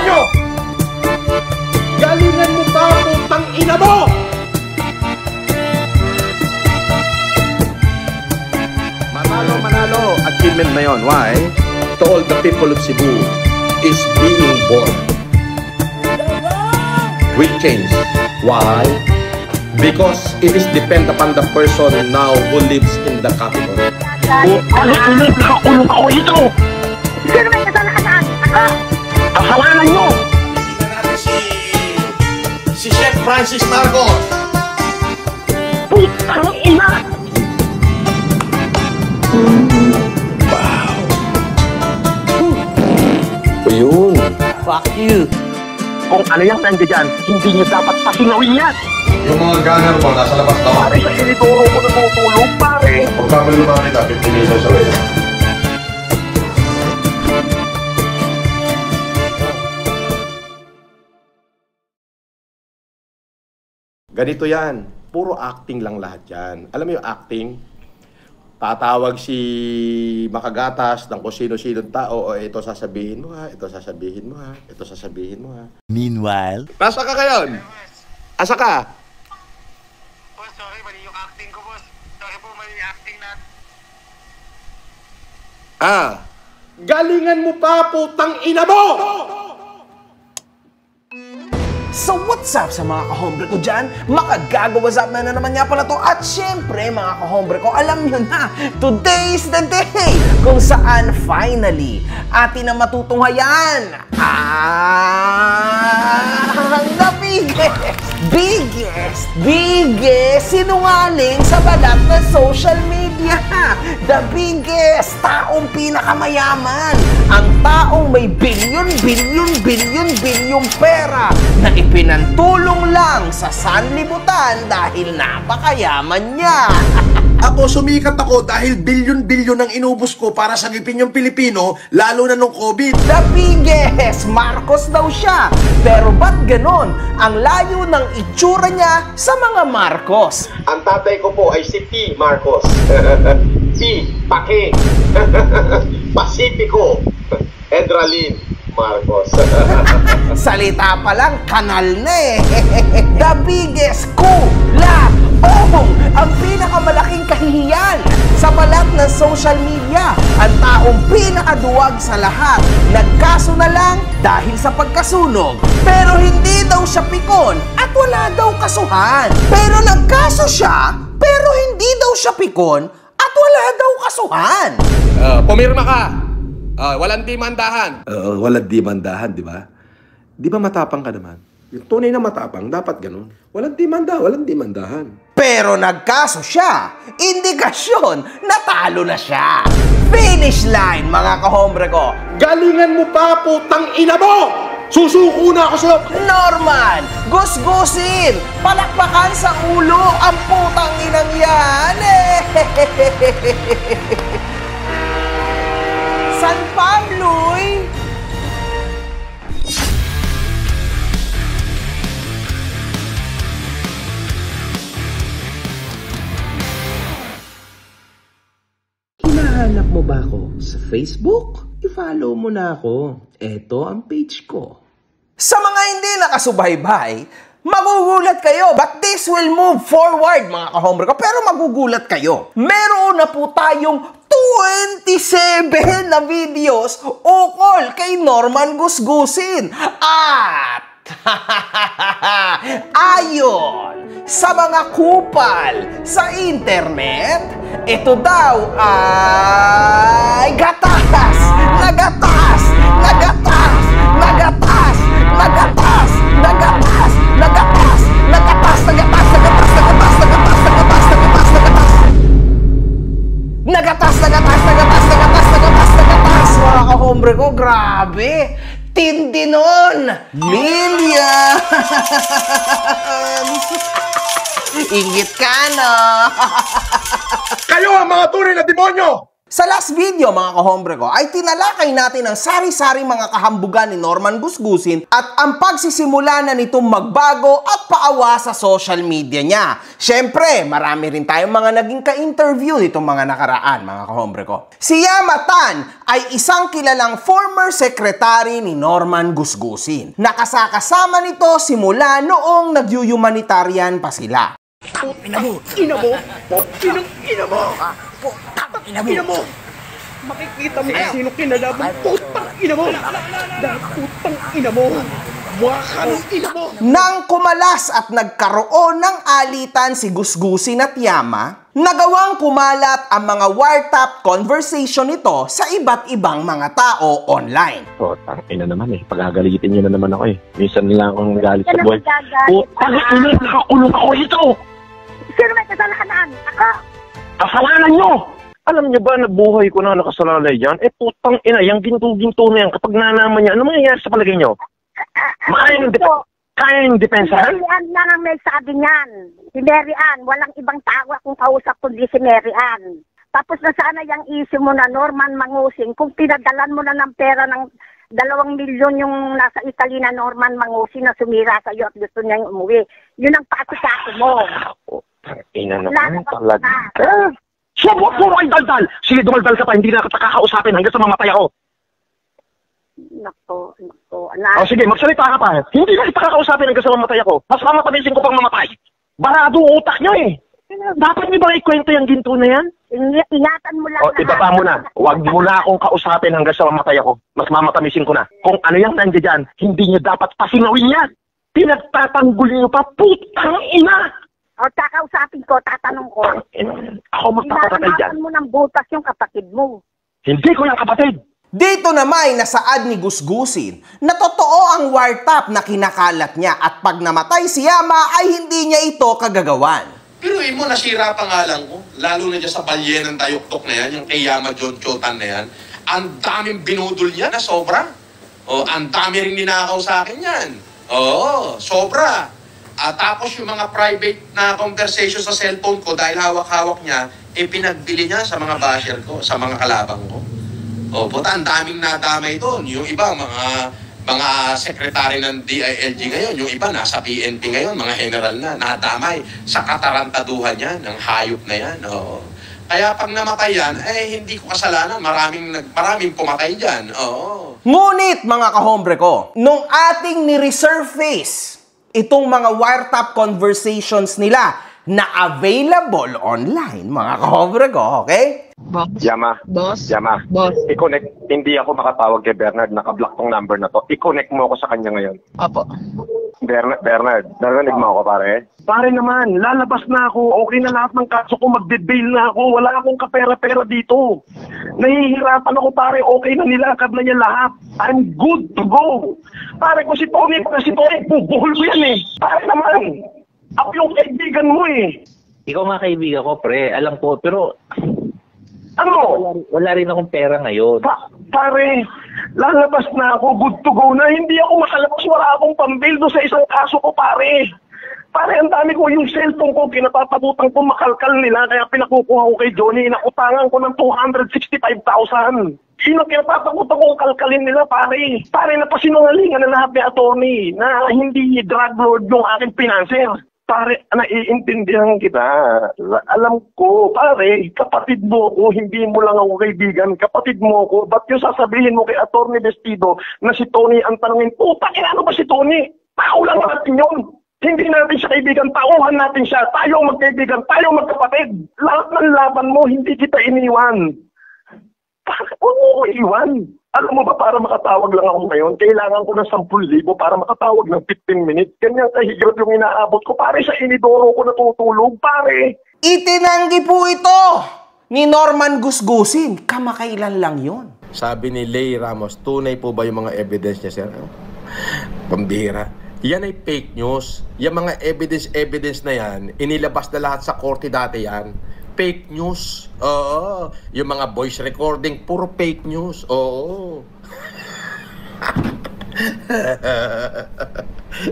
demonyo! Galingan mo pa, putang ina mo! Manalo achievement na yun. Why? To all the people of Cebu is being born. Will change. Why? Because it is depend upon the person now who lives in the capital. Ulit-ulit nakakulong ako ito! Sino may kasalanan? Kasalanan nyo! Isisa natin si Chef Francis Marcos. Putang ina! Wow! Ayun! Fuck you! Kung ano yung nandiyan dyan, hindi nyo dapat pasingawin yan! Yung mga gunner mo, nasa labas na. Pare, sa sinituro ko natutulog, pare! Pagpapalumaan kita, 15 minutes away. Ganito yan. Puro acting lang lahat yan. Alam mo yung acting? Tatawag si Makagatas ng kung sino-sino tao, o ito sasabihin mo ha, ito sasabihin mo ha, ito sasabihin mo ha. Meanwhile, Nasa ka ngayon? Asa ka? Boss, sorry, mali yung acting ko, boss. Sorry po, mali yung acting natin. Galingan mo pa, putang ina mo! so what's up sa mga kahombre ko dyan? Makagagawas up na naman nga pala to. At syempre mga kahombre ko, alam nyo na, today is the day kung saan finally atin na matutunghayan ang the biggest sinungaling sa balat ng social media. The biggest, taong pinakamayaman, ang taong may bilyon pera na ipinantulong lang sa sanlibutan dahil napakayaman niya. Ako, sumikat ako dahil bilyon-bilyon ang inubos ko para sagipin yung Pilipino, lalo na nung COVID. The biggest! Marcos daw siya. Pero ba't ganon? Ang layo ng itsura niya sa mga Marcos. Ang tatay ko po ay si P. Marcos. P. Pake. Pacifico. Edralin Marcos. Salita pa lang, kanal na eh. The biggest ang pinakamalaking kahihiyan sa balat ng social media. Ang taong pinakaduwag sa lahat. Nagkaso na lang dahil sa pagkasunog. Pero hindi daw siya pikon at wala daw kasuhan. Pero nagkaso siya, pero hindi daw siya pikon at wala daw kasuhan. Pumirma ka. Walang dimandahan. Walang dimandahan, di ba? Di ba matapang ka naman? Yung tunay na matapang, dapat ganun. Walang dimandahan. Pero nagkaso siya. Indikasyon, natalo na siya. Finish line, mga kahombre ko. Galingan mo pa, putang ina mo! Susuko na ako sa'yo! Norman, gusgusin, palakpakan sa ulo ang putang inang yan. San Pablo'y? Hinahanap mo ba ako sa Facebook? I-follow mo na ako. Ito ang page ko. Sa mga hindi nakasubaybay, magugulat kayo, but this will move forward, mga kahombre ko. Pero magugulat kayo. Meron na po tayong 27 na videos ukol kay Norman Gusgusin. At ayon sa mga kupal sa internet, ito daw ay nagatas. Mga kahombre ko, grabe. Tindi nun. Millions. Ingit ka, no? Kayo ang mga tunay na demonyo! Sa last video mga kahombre ko ay tinalakay natin ang sari-sari mga kahambugan ni Norman Gusgusin at ang pagsisimula na nitong magbago at paawa sa social media niya. Siyempre, marami rin tayong mga naging ka-interview nitong mga nakaraan mga kahombre ko. Si Yama Tan ay isang kilalang former secretary ni Norman Gusgusin. Nakasakasama nito simula noong nag-humanitarian pa sila. Ina mo! Makikita mo kung sino kinalaban. Putang ina mo! Putang ina mo! Wakang ina mo! Nang kumalas at nagkaroon ng alitan si Gusgusin at Yama, nagawang kumalat ang mga wiretap conversation nito sa iba't ibang mga tao online. Putang ina naman eh. Pagagalitin niyo na naman ako eh. Minsan lang akong nagalit sa buhay. Putang ina! Nakakulong ako dito! Sino may kasalanan? Ako? Kasalanan nyo! Alam niyo ba na buhay ko na nakasalalay dyan? Eh putang ina, yung ginto-ginto na yan, kapag nalaman niya, ano mangyayari sa palagay niyo? Kaya yung depensahan? Si Mary Ann lang ang may sabi niyan. Si Mary Ann, walang ibang tao akong kausap kundi si Mary Ann. Tapos na sana yung issue mo na Norman Mangusing, kung pinadalan mo na ng pera ng 2 milyon yung nasa Italy na Norman Mangusing na sumira sa iyo at gusto niya yung umuwi. Yun ang patikako mo. Putang ina naman talaga. Puro ay daldal! Sige, dumaldal ka pa, hindi na kita kakausapin hanggang sa mamatay ako. Nako. O sige, magsalita ka pa. Hindi na kita kakausapin hanggang sa mamatay ako. Mas mamatabisin ko pang mamatay. Barado ang utak niyo eh. Dapat niyo ba ikwento yung ginto na yan? Ingatan mo lang. O, ibaba mo na. Huwag mo na akong kausapin hanggang sa mamatay ako. Mas mamatamisin ko na. Kung ano yung nandiyan, hindi niyo dapat pasingawin yan. Pinagtatanggol niyo pa, putang ina! O, kakausapin ko, tatanong ko. Ako magpapatay dyan. Inalaman mo ng butas yung kapatid mo. Hindi ko yung kapatid. Dito naman nasaad ni Gusgusin na totoo ang wiretap na kinakalat niya at pag namatay si Yama ay hindi niya ito kagagawan. Pero mo, nasira pangalan ko. Lalo na dyan sa balye ng tayuktok na yan, yung kay Yama John Chotan na yan. Ang daming binudol niya na sobra. O, ang dami rin ninakaw sa akin yan. Oo, sobra. At tapos yung mga private na conversation sa cellphone ko dahil hawak-hawak niya, pinagbili niya sa mga basher ko, sa mga kalabang ko. O, puta, ang daming nadamay doon. Yung iba, mga sekretary ng DILG ngayon, yung iba nasa PNP ngayon, mga general na, nadamay sa katarantaduhan yan, ng hayop na yan. Oo. Kaya pag namatay yan, hindi ko kasalanan, maraming pumatay dyan. Oo. Ngunit mga kahombre ko, nung ating ni-resurface itong mga wiretap conversations nila na available online, mga kahombre ko, okay? Yama. I-connect. Hindi ako makatawag kay Bernard. Naka-block tong number na to. I-connect mo ako sa kanya ngayon. Apo. Bernard, narinig mo ako pare? Pare naman, lalabas na ako. Okay na lahat ng kaso ko. Magde-bail na ako. Wala akong kapera-pera dito. Nahihirapan ako pare. Okay na nilakad na niya lahat. I'm good to go. Pare ko si Tony, bubuhol mo yan eh. Pare naman, ako yung kaibigan mo eh. Ikaw nga kaibigan ko, pre. Alam ko, pero Ano? wala rin akong pera ngayon. Pare, lalabas na ako, good to go na. Hindi ako makalabas, wala akong pambail doon sa isang kaso ko, pare. Pare, ang dami ko yung cellphone ko, kinatatabutan ko makalkal nila, kaya pinakukuha ko kay Johnny, inakutangan ko ng 265,000. Sino kinatatabutan ko kalkalin nila, pare? Pare, napasinungalingan na lahat ni attorney na hindi drug lord yung aking financer. Pare, naiintindihan kita. Alam ko, pare, kapatid mo ko, hindi mo lang ako kaibigan. Kapatid mo ko, ba't yung sasabihin mo kay Atty. Vestido na si Tony ang tanongin, puta, ano ba si Tony? Tao lang natin yun. Hindi natin siya kaibigan, tauhan natin siya. Tayo magkaibigan, tayo magkapatid. Lahat ng laban mo, hindi kita iniwan. Bakit huwag mo ko iwan? Alam mo ba, para makatawag lang ako ngayon, kailangan ko ng 10,000 para makatawag ng 15 minutes. Ganyan kahigrat yung inaabot ko. Pare, sa inidoro ko natutulog, pare. Itinanggi po ito ni Norman Gusgusin. Kamakailan lang yon. Sabi ni Lay Ramos, tunay po ba yung mga evidence niya, sir? Pambihira. Yan ay fake news. Yung mga evidence na yan, inilabas na lahat sa korte dati yan. Fake news. Oo. Yung mga voice recording, puro fake news. Oo.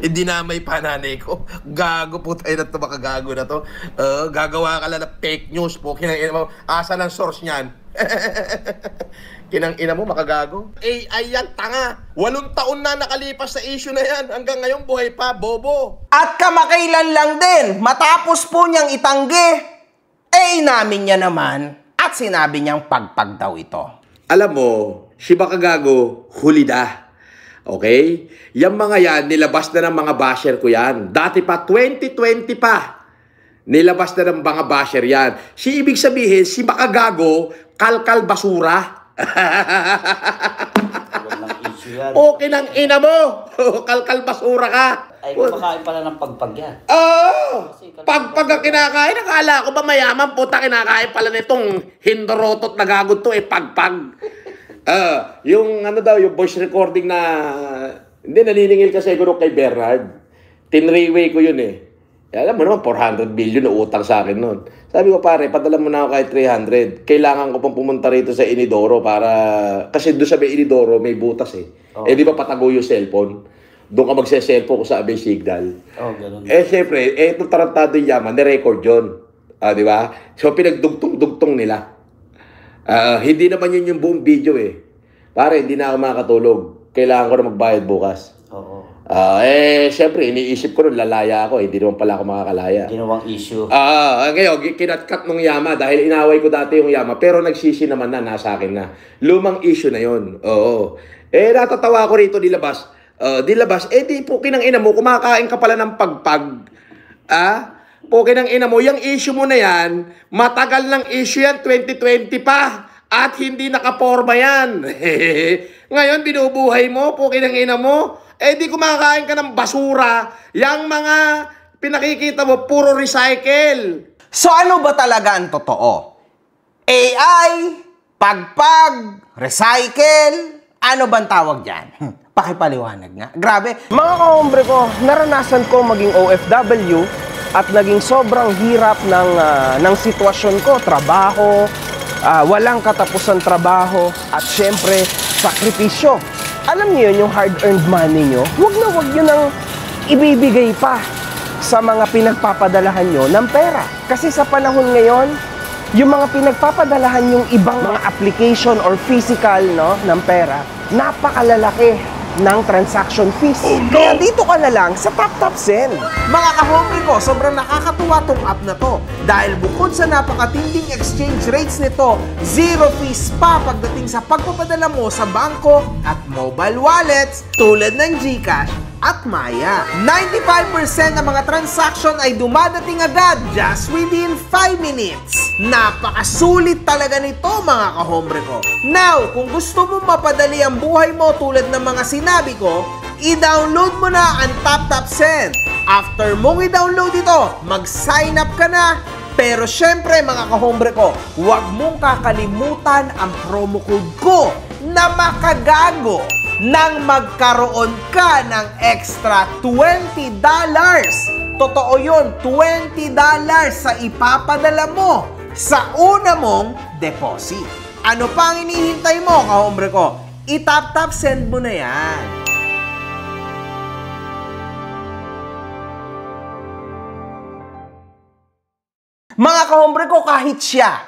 Hindi na may pananay ko. Gago po tayo na ito, makagago na to. Gagawa ka lang na fake news po. Asa ng source niyan? Kinang ina mo, makagago. AI yan, tanga. 8 taon na nakalipas sa issue na yan. Hanggang ngayon, buhay pa, bobo. At kamakailan lang din, matapos po niyang itanggi, inamin niya naman at sinabi niyang pagpag daw ito. Alam mo, si Makagago, huli na. Okay? Yung mga yan, nilabas na ng mga basher ko yan. Dati pa, 2020 pa. Nilabas na ng mga basher yan. Ibig sabihin, si Makagago, kalkal basura. Okay ng ina mo. Kalkal basura ka. Ay, kumakain pala ng pagpag yan. Oo! Pagpag ang kinakain, nakala ko ba mayaman, puta, kinakain pala nitong hindorotot na gagod to, pagpag. Yung ano daw, yung voice recording na, hindi, naniningil ka siguro kay Bernard. Tinrayway ko yun eh. Alam mo naman, 400 billion na utang sa akin nun. Sabi ko, pare, padala mo na ako kahit 300. Kailangan ko pang pumunta rito sa Inidoro para... Kasi doon sa may Inidoro, may butas eh. Oh. Eh, di ba patago yung cellphone? Doon ka magse-cellphone ko sa Abay Signal. Oh, ganun. Siyempre, itong tarantado yung yaman, nirecord yun. Di ba? So, pinagdugtong-dugtong nila. Hindi naman yun yung buong video eh. Pare, hindi na ako makakatulog. Kailangan ko na magbayad bukas. Oo. Siyempre, iniisip ko nun, lalaya ako. Hindi naman pala ako makakalaya. Ginawang issue. Ngayon, kinatkat nung Yama dahil inaway ko dati yung Yama. Pero nagsisi naman na, nasa akin na. Lumang issue na yun. Oo. Natatawa ko rito, dilabas. Di po kinang ina mo, kumakain ka pala ng pagpag. Po kinang ina mo, yung issue mo na yan, matagal ng issue yan, 2020 pa. At hindi nakaporma yan. Ngayon, binubuhay mo, po kinang ina mo. Di kumakain ka ng basura. Yang mga pinakikita mo, puro recycle. So ano ba talaga ang totoo? AI, pagpag, recycle, ano bang tawag dyan? Pakipaliwanag nga. Grabe. Mga kahombre ko, naranasan ko maging OFW at naging sobrang hirap ng sitwasyon ko. Trabaho, walang katapusan trabaho, at syempre, sakripisyo. Alam niyo yun, yung hard-earned money nyo, wag nyo nang ibibigay pa sa mga pinagpapadalahan nyo ng pera. Kasi sa panahon ngayon, yung mga pinagpapadalahan yung ibang mga application or physical ng pera, napakalalaki ng transaction fees. Kaya dito ka na lang sa TapTapSend. Mga kahombre ko, sobrang nakakatuwa tong app na to. Dahil bukod sa napakatinding exchange rates nito, zero fees pa pagdating sa pagpapadala mo sa bangko at mobile wallets tulad ng GCash at Maya. 95% ng mga transaction ay dumadating agad just within 5 minutes. Napakasulit talaga nito, mga kahombre ko. Now, kung gusto mo mapadali ang buhay mo tulad ng mga sinabi ko, i-download mo na ang TapTapSend. After mong i-download ito, mag-sign up ka na. Pero syempre, mga kahombre ko, huwag mong kakalimutan ang promo code ko na Makagago nang magkaroon ka ng extra $20. Totoo yun, $20 sa ipapadala mo sa una mong deposit. Ano pa ang inihintay mo, kahombre ko? I-TapTapSend mo na yan. Mga kahombre ko, kahit siya,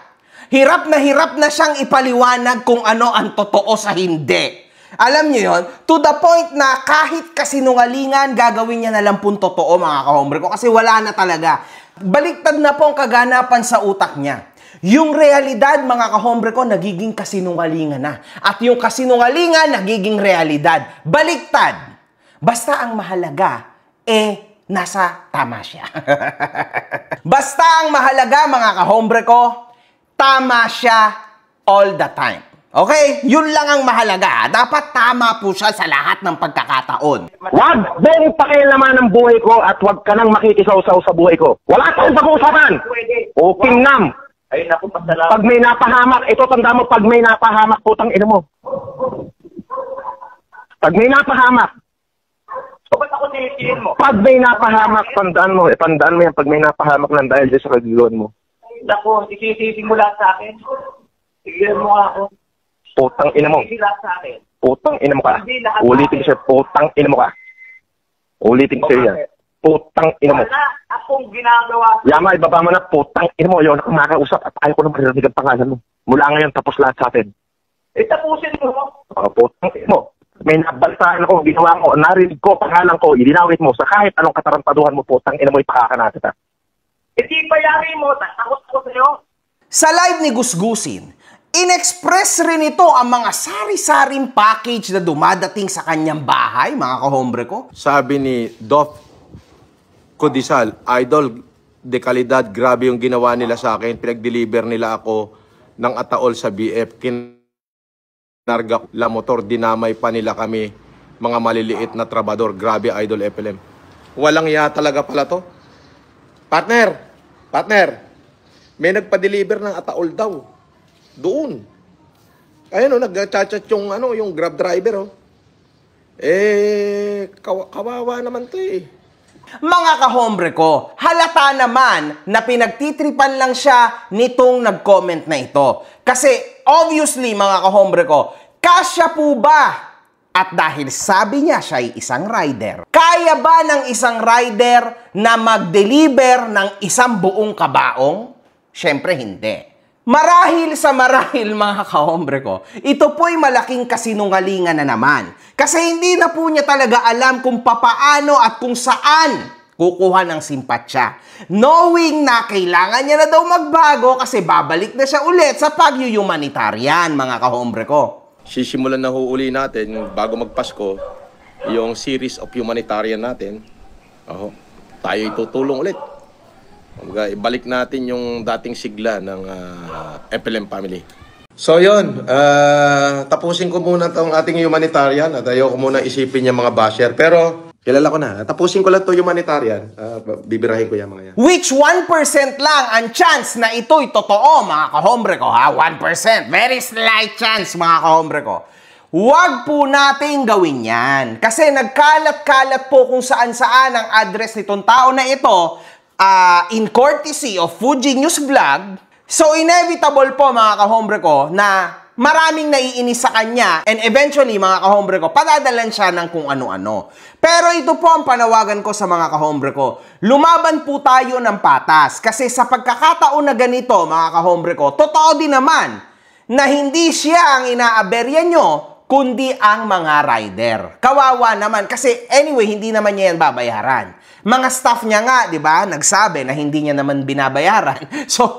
hirap na siyang ipaliwanag kung ano ang totoo sa hindi. Alam niyo yon, to the point na kahit kasinungalingan, gagawin niya na lang pong totoo, mga kahombre ko, kasi wala na talaga. Baliktad na po ang kaganapan sa utak niya. Yung realidad, mga kahombre ko, nagiging kasinungalingan na. At yung kasinungalingan, nagiging realidad. Baliktad. Basta ang mahalaga, nasa tama siya. Basta ang mahalaga, mga kahombre ko, tama siya all the time. Okay? Yun lang ang mahalaga. Dapat tama po siya sa lahat ng pagkakataon. Wag mong pakialaman ng buhay ko at wag ka nang makikisaw-saw sa buhay ko. Wala tayong pag-uusapan. O kingnam. Ay, naku, pasalamat. Pag may napahamak, ito tanda mo, pag may napahamak, putang ina mo. Pag may napahamak. Ba't ako nilipilin mo? Pag may napahamak, tandaan mo yan, pag may napahamak lang dahil sa kaguluhan mo. Naku, isisisi mo lahat sa akin. Sige mo ako. Putang ina mo. Isisisi lahat sa akin. Putang ina mo ka. Ulitin ko siya, putang ina mo ka. Ulitin ko siya yan. Putang ina mo. Wala akong ginagawa. Yama, ibaba mo na, putang ina mo. Ayaw na kang makausap at ayaw ko na maririnig ang pangalan mo. Mula ngayon, tapos lahat sa atin. Tapusin mo. Putang mo. May nabalitaan ako, ginawa ko, narinig ko, pangalan ko, idinawit mo sa kahit anong katarantaduhan mo, putang ina mo, ipakakanata ta. Hindi pa yari mo, takot ko sa'yo. Sa live ni Gusgusin, inexpress rin ito ang mga sari-saring package na dumadating sa kanyang bahay, mga kahombre ko. Sabi ni Dof Codisal, Idol, de kalidad, grabe yung ginawa nila sa akin. Pinag-deliver nila ako ng ataol sa BF. Kinarga la motor, dinamay pa nila kami, mga maliliit na trabador. Grabe, Idol FLM. Walang iya talaga pala to. Partner, may nagpa-deliver ng ataol daw. Doon. Ayun o, nag-chat-chat yung Grab driver o. Kawawa naman to eh. Mga kahombre ko, halata naman na pinagtitripan lang siya nitong nag-comment na ito. Kasi obviously mga kahombre ko, kasya po ba? At dahil sabi niya siya ay isang rider, kaya ba ng isang rider na mag-deliver ng isang buong kabaong? Siyempre hindi. Marahil sa marahil mga kahombre ko, ito po'y malaking kasinungalingan na naman. Kasi hindi na po niya talaga alam kung papaano at kung saan kukuha ng simpatsya. Knowing na kailangan niya na daw magbago kasi babalik na siya ulit sa pag-humanitarian, mga kahombre ko. Sisimulan na huuli natin, bago magpasko, yung series of humanitarian natin. Tayo itutulong ulit. Ibalik natin yung dating sigla ng FLM family. So yun, tapusin ko muna itong ating humanitarian at ayoko muna isipin yung mga basher. Pero kilala ko na, tapusin ko lang ito humanitarian. Bibirahin ko yung mga yan. Which 1% lang ang chance na ito'y totoo, mga kahombre ko, ha? 1%. Very slight chance, mga kahombre ko. Huwag po natin gawin yan. Kasi nagkalat-kalat po kung saan-saan ang address nitong tao na ito in courtesy of Fuji News Vlog. So, inevitable po, mga kahombre ko, na maraming naiinis sa kanya and eventually, mga kahombre ko, padadalan siya ng kung ano-ano. Pero ito po ang panawagan ko sa mga kahombre ko. Lumaban po tayo ng patas kasi sa pagkakataon na ganito, mga kahombre ko, totoo din naman na hindi siya ang inaaberya nyo, kundi ang mga rider. Kawawa naman kasi anyway, hindi naman niya yan babayaran. Mga staff niya nga, di ba, nagsabi na hindi niya naman binabayaran. So,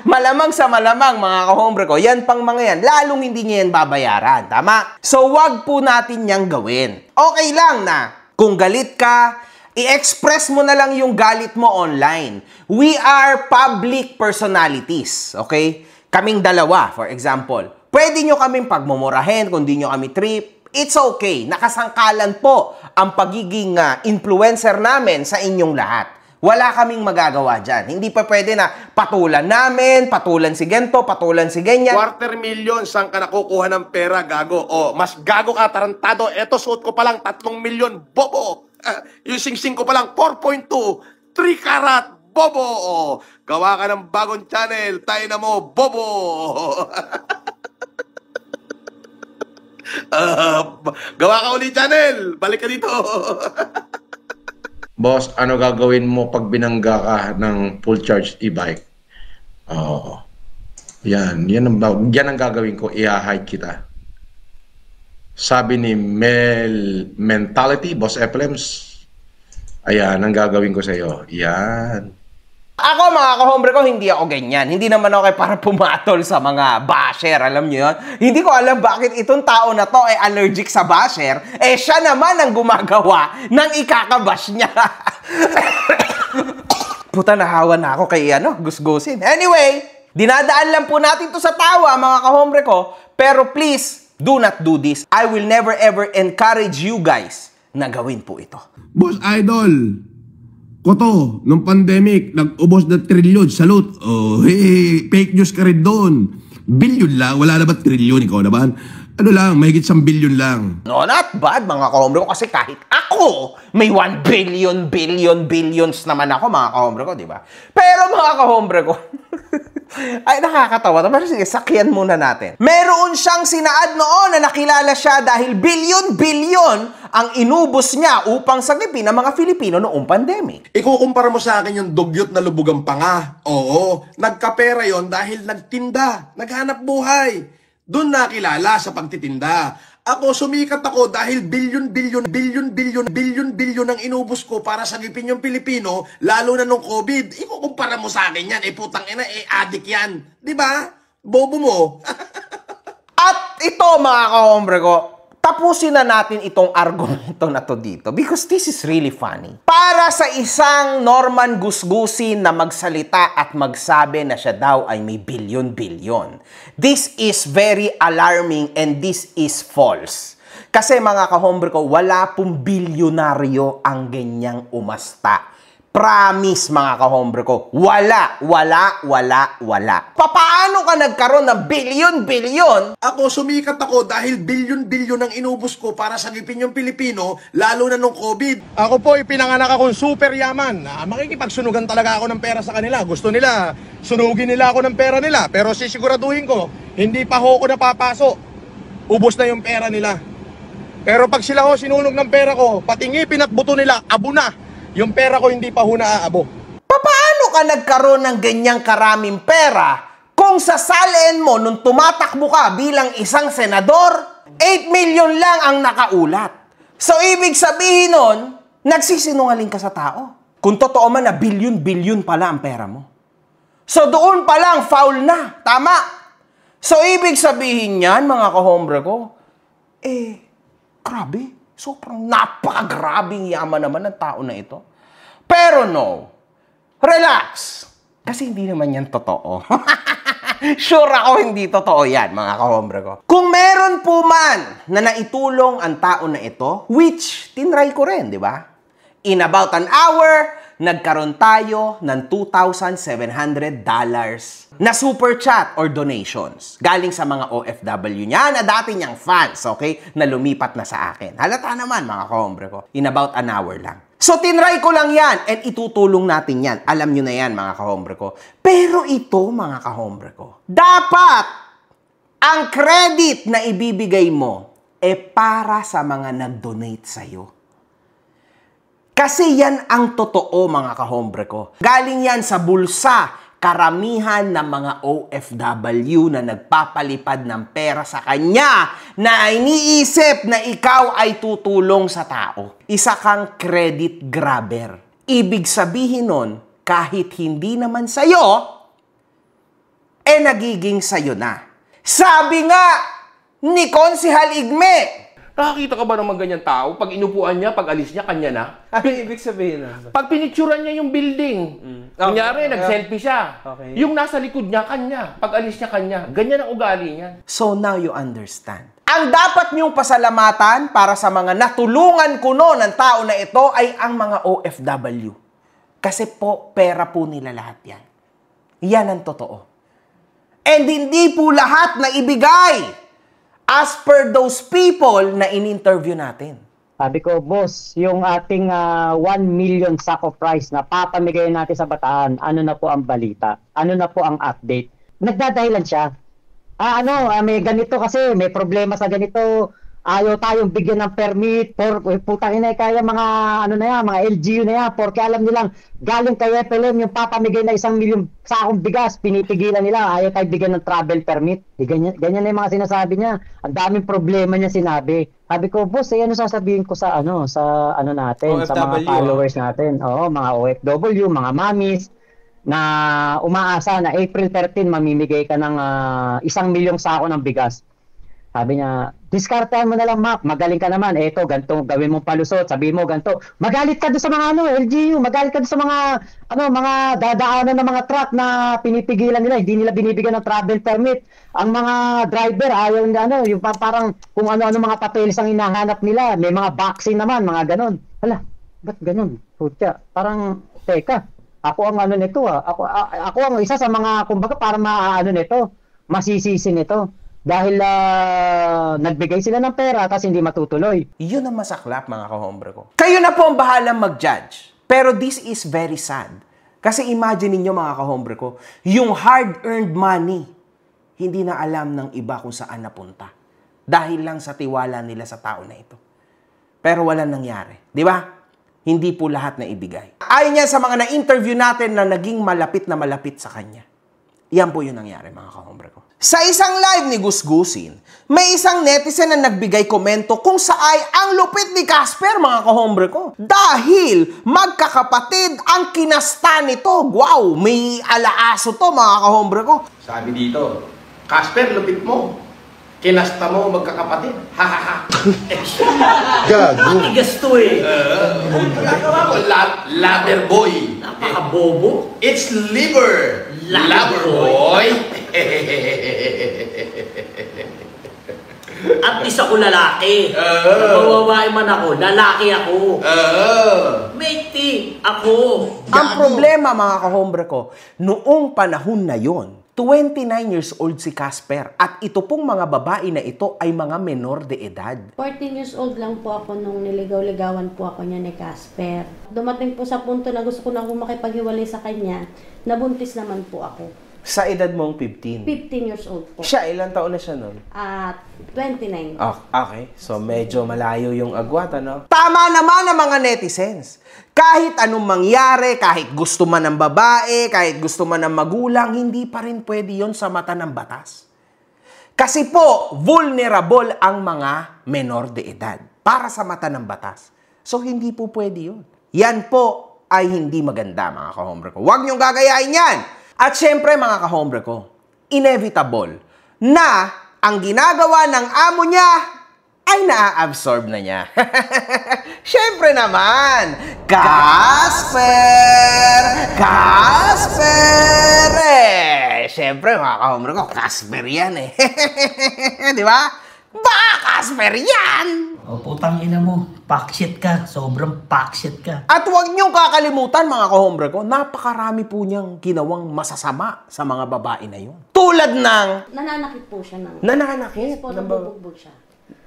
malamang sa malamang, mga kahombre ko, yan pang mga yan, lalong hindi niya yan babayaran. Tama? So, wag po natin niyang gawin. Okay lang na, kung galit ka, i-express mo na lang yung galit mo online. We are public personalities, okay? Kaming dalawa, for example. Pwede nyo kaming pagmumurahin kung di nyo kami trip. It's okay. Nakasangkalan po ang pagiging influencer namin sa inyong lahat. Wala kaming magagawa dyan. Hindi pa pwede na patulan namin, patulan si Gento, patulan si ganyan. 250,000, saan ka nakukuha ng pera, gago? O, mas gago ka, tarantado. Eto, suot ko palang 3,000,000, bobo. Yung sing-sing ko palang 4.2, 3 karat, bobo. O, gawa ka ng bagong channel, tayo na mo, bobo. Gawa ka ulit channel, balik ka dito. Boss, ano gagawin mo pag binangga ka ng full charge e-bike? Yan ang gagawin ko, i-hide kita. Sabi ni Mentality, Boss FLMs, ayan ang gagawin ko sa iyo. Yan. Ako, mga kahombre ko, hindi ako ganyan. Hindi naman ako para pumatol sa mga basher, alam niyo yun? Hindi ko alam bakit itong tao na to ay allergic sa basher. Eh, siya naman ang gumagawa ng ikakabash niya. Puta, nahawa na ako kay Gusgusin. Anyway, dinadaan lang po natin to sa tawa, mga kahombre ko. Pero please, do not do this. I will never ever encourage you guys na gawin po ito. Boss Idol, Koto, nung pandemic, nag-ubos na trilyon. Salute. Oh, hey, fake news ka rin doon. Billion lang. Wala na ba trilyon? Ikaw naman? Ano lang, mahigit 1 billion lang. No, not bad, mga kahombre ko. Kasi kahit ako, may 1 billion, billions naman ako, mga kahombre ko, di ba? Pero mga kahombre ko, Ay, nakakatawa. Pero sige, sakyan muna natin. Meron siyang sinaad noon na nakilala siya dahil bilyon-bilyon ang inubos niya upang sagipin ang mga Filipino noong pandemic. Ikukumpara mo sa akin yung dugyot na lubugang panga. Oo, nagkapera yon dahil nagtinda, naghanap buhay. Doon nakilala sa pagtitinda. Ako, sumikat ako dahil bilyon ang inubos ko para sagipin yung Pilipino, lalo na nung COVID. Ikukumpara mo sa akin yan, putang ina, adik yan. Di ba? Bobo mo. At ito mga kahombre ko, tapusin na natin itong argumento na to dito because this is really funny. Para sa isang Norman Gusgusin na magsalita at magsabi na siya daw ay may bilyon-bilyon. This is very alarming and this is false. Kasi mga kahombre ko, wala pong bilyonaryo ang ganyang umasta. Promise mga kahombre ko, wala. Paano ka nagkaroon ng bilyon-bilyon? Ako, sumikat ako dahil bilyon ang inubos ko para sagipin yung Pilipino, lalo na nung COVID. Ako po, pinanganak akong super yaman. Makikipagsunugan talaga ako ng pera sa kanila. Gusto nila, sunugin nila ako ng pera nila. Pero sisiguraduhin ko, hindi pa ho ako napapaso. Ubos na yung pera nila. Pero pag sila ho sinunog ng pera ko, pati ngipin at buto nila, abo na. Yung pera ko hindi pa ho naaabo. Paano ka nagkaroon ng ganyang karaming pera kung sasalin mo nung tumatakbo ka bilang isang senador, 8 million lang ang nakaulat? So, ibig sabihin nun, nagsisinungaling ka sa tao. Kung totoo man na bilyon pala ang pera mo. So, doon pa lang, foul na. Tama. So, ibig sabihin yan, mga kahombre ko, grabe. Sobrang napakagrabing yaman naman ng tao na ito. Pero no, relax. Kasi hindi naman yan totoo. Sure ako hindi totoo yan, mga kahombre ko. Kung meron po man na naitulong ang tao na ito, which tinry ko rin, di ba? In about an hour, nagkaroon tayo ng $2,700 na super chat or donations galing sa mga OFW niya na dati niyang fans, okay? Na lumipat na sa akin. Halata naman, mga kahombre ko. In about an hour lang. So, tinry ko lang yan and itutulong natin yan. Alam nyo na yan, mga kahombre ko. Pero ito, mga kahombre ko, dapat ang credit na ibibigay mo para sa mga nag-donate sa'yo. Kasi yan ang totoo, mga kahombre ko. Galing yan sa bulsa, karamihan ng mga OFW na nagpapalipad ng pera sa kanya na iniisip na ikaw ay tutulong sa tao. Isa kang credit grabber. Ibig sabihin nun, kahit hindi naman sa'yo, nagiging sa'yo na. Sabi nga ni Konsehal Igme, nakakita ka ba naman ganyan tao? Pag inupuan niya, pag alis niya, kanya na? ano ibig sabihin na? Pag pinicturan niya yung building, kunyari, nag-selfie siya. Okay. Yung nasa likod niya, kanya. Pag alis niya, kanya. Ganyan ang ugali niya. So now you understand. Ang dapat niyong pasalamatan para sa mga natulungan ko noon ng tao na ito ay ang mga OFW. Kasi po, pera po nila lahat yan. Yan ang totoo. And hindi po lahat na ibigay as per those people na in-interview natin. Sabi ko, boss, yung ating 1 million sack of rice na papamigay natin sa Bataan, ano na po ang balita? Ano na po ang update? Nagdadahilan siya. May ganito kasi, may problema sa ganito. Ayaw tayong bigyan ng permit. Putang ina, kaya mga, mga LGU na yan. Porque alam nilang, galing kay FLM, yung papamigay na 1 million sakong bigas, pinipigilan nila. Ayaw tayo bigyan ng travel permit. Ganyan na yung mga sinasabi niya. Ang daming problema niya sinabi. Sabi ko, boss, ano sasabihin ko sa natin, OFW, sa mga followers natin. Oo, mga OFW, mga mamis, na umaasa na April 13, mamimigay ka ng 1 milyong sako ng bigas. Sabi niya, diskartehan mo na lang, Mac. Magaling ka naman. Eto, ganito, gawin mong palusot. Sabi mo, ganito. Magalit ka doon sa mga LGU. Magalit ka doon sa mga, mga dadaanan ng mga truck na pinipigilan nila. Hindi nila binibigyan ng travel permit. Ang mga driver, ayaw nila, yung parang kung ano-ano mga papeles ang hinahanap nila. May mga vaccine naman, mga ganon. Hala, ba't ganon? Putya, parang, teka, ako ang nito Ako ang isa sa mga, kumbaga, parang nito, masisisi nito. Dahil nagbigay sila ng pera kasi hindi matutuloy. Yun ang masaklap, mga kahombre ko. Kayo na po ang bahalang mag-judge. Pero this is very sad Kasi imagine niyo mga kahombre ko, yung hard-earned money, hindi na alam ng iba kung saan napunta. Dahil lang sa tiwala nila sa tao na ito. Pero walang nangyari. Di ba? Hindi po lahat na ibigay. Ayon yan sa mga na-interview natin na naging malapit na malapit sa kanya. Yan po yung nangyari mga kahombre ko. Sa isang live ni Gusgusin, may isang netizen na nagbigay komento kung saay ang lupit ni Casper mga kahombre ko. Dahil magkakapatid ang kinasta nito. Wow, may alaaso to mga kahombre ko. Sabi dito, Casper, lupit mo. Kinasta mo magkakapatid. Ha ha ha. Gago. Matigas to eh. Nagagawa ko, lover boy. Napakabobo. It's liver. Lover boy. At isa ko lalaki. Mawawain man ako, lalaki ako. Matey, ako. Ang problema mga kahombre ko, noong panahon na yon, 29 years old si Casper at ito pong mga babae na ito ay mga menor de edad. 14 years old lang po ako nung niligaw-ligawan po ako niya ni Casper. Dumating po sa punto na gusto ko na makipaghiwalay sa kanya, nabuntis naman po ako. Sa edad mong 15? 15 years old po. Siya, ilang taon na siya nun? 29. Okay, so medyo malayo yung agwat, ano? Tama naman ang mga netizens. Kahit anong mangyari, kahit gusto man ng babae, kahit gusto man ng magulang, hindi pa rin pwede yon sa mata ng batas. Kasi po, vulnerable ang mga menor de edad para sa mata ng batas. So, hindi po pwede yun. Yan po ay hindi maganda, mga kahombre ko. Huwag niyong gagayahin yan! At syempre, mga kahombre ko, inevitable na ang ginagawa ng amo niya ay naa-absorb na niya. Syempre naman, Casper! Casper! Syempre, mga kahombre ko, Casper yan eh. Di ba? Baka Casper yan! O putang ina mo, pakshit ka. Sobrang pakshit ka. At huwag niyong kakalimutan mga kahombre ko, napakarami po niyang ginawang masasama sa mga babae na yun. Tulad ng... Nananakit po siya ng... Nananakit? Yes po, nabubugbog siya.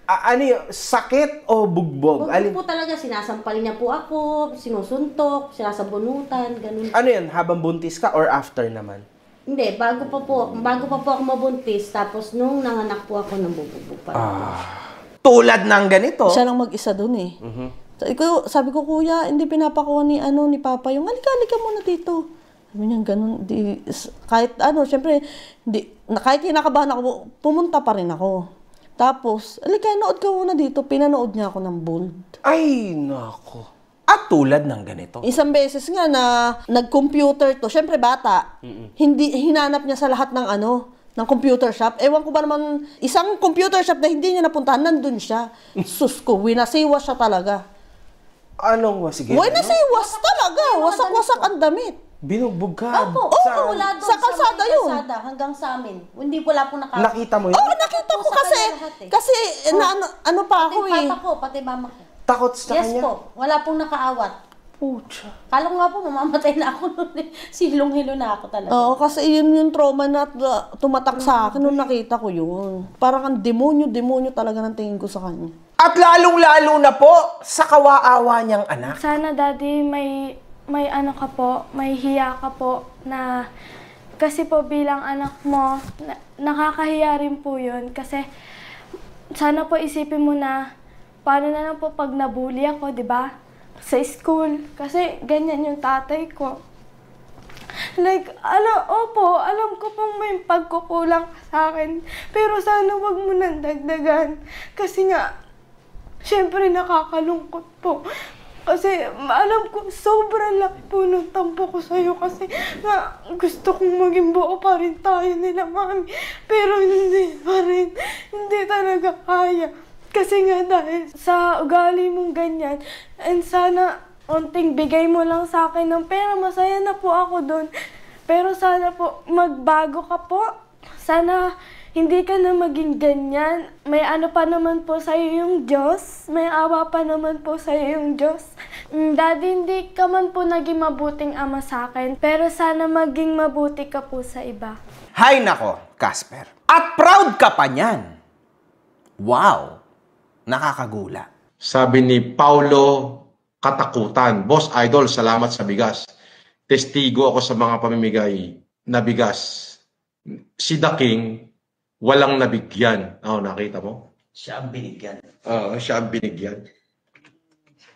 Ano yun? Sakit o bugbog? Bugbog po talaga, sinasampal niya po ako, sinusuntok, sinasabunutan, ganun. Ano yun? Habang buntis ka or after naman? Hindi, bago pa po ako mabuntis, tapos nung nanganak po ako, nabubugbog pa. Tulad ng ganito. Siya lang mag-isa dun eh. Sabi ko, kuya, hindi pinapakuha ni Papa yung, halika muna dito. Sabi niya, ganun, kahit syempre, kahit kinakabahan ako, pumunta pa rin ako. Tapos, halika, nood ka muna dito, pinanood niya ako ng Bold. Ay, nako. At tulad ng ganito. Isang beses nga na nag-computer to, syempre bata, hindi hinanap niya sa lahat ng ng computer shop. Ewan ko ba naman, isang computer shop na hindi niya napuntahan, nandun siya. Sus ko, winasiwas siya talaga. Anong sige? Winasiwas talaga. Wasak-wasak ang damit. Binugbog ka? Opo, wala doon sa kalsada yun. Kalsada, hanggang sa amin. Hindi wala po Nakita mo yun? Oo, nakita ko kasi ano pa ako eh. Pati papa ko, pati mama ko. Takot sa kanya? Yes po, wala pong nakaawat. Pucha. Kala ko nga po, mamamatay na ako noon eh. Silong-hilo na ako talaga. Oo, kasi yun yung trauma na tumatak sa akin nung nakita ko yun. Parang ang demonyo talaga ng tingin ko sa kanya. At lalong-lalo na po sa kawaawa niyang anak. Sana daddy may ka po, may hiya ka po na kasi po bilang anak mo, nakakahiya rin po yun. Kasi sana po isipin mo na paano na lang po pag nabully ako, di ba? Sa school. Kasi ganyan yung tatay ko. Like, alam ko pong may pagkukulang sa akin. Pero sana wag mo nang dagdagan. Kasi nga, syempre nakakalungkot po. Kasi alam ko, sobrang laki po ng tampo ko sa'yo. Kasi nga, gusto kong maging buo pa rin tayo nila, mami. Pero hindi pa rin. Hindi talaga kaya. Kasi nga dahil sa ugali mong ganyan, and sana unting bigay mo lang sa akin ng pera, masaya na po ako doon. Pero sana po magbago ka po. Sana hindi ka na maging ganyan. May pa naman po sa'yo yung Diyos. May awa pa naman po sa'yo yung Diyos. Daddy, hindi ka man po naging mabuting ama sa akin. Pero sana maging mabuti ka po sa iba. Hay nako, Casper. At proud ka pa niyan. Wow. Nakakagula. Sabi ni Paulo Katakutan, Boss Idol, salamat sa bigas. testigo ako sa mga pamimigay na bigas. Si The King, walang nabigyan. Nakita mo? Siya ang binigyan. Oo, siya ang binigyan.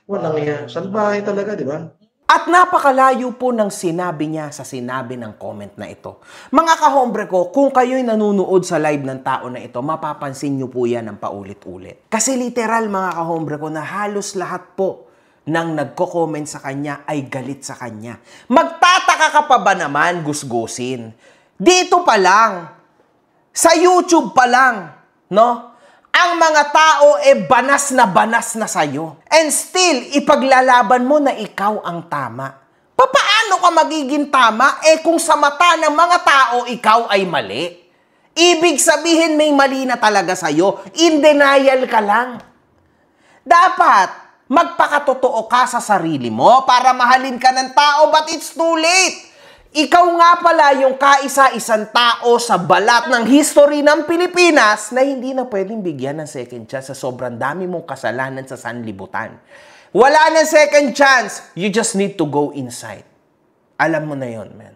Walang yan. Salbahe talaga, di ba? At napakalayo po ng sinabi niya sa sinabi ng comment na ito. Mga kahombre ko, kung kayo'y nanonood sa live ng tao na ito, mapapansin niyo po yan ng paulit-ulit. Kasi literal mga kahombre ko na halos lahat po ng nagko-comment sa kanya ay galit sa kanya. Magtataka ka pa ba naman gusgusin? Dito pa lang, sa YouTube pa lang, no? Ang mga tao banas na sa'yo. And still, ipaglalaban mo na ikaw ang tama. Paano ka magiging tama kung sa mata ng mga tao, ikaw ay mali? Ibig sabihin may mali na talaga sa'yo. In denial ka lang. Dapat, magpakatotoo ka sa sarili mo para mahalin ka ng tao, but it's too late. Ikaw nga pala yung kaisa-isang tao sa balat ng history ng Pilipinas na hindi na pwedeng bigyan ng second chance sa sobrang dami mong kasalanan sa sanlibutan. Wala na second chance. You just need to go inside. Alam mo na yon, man.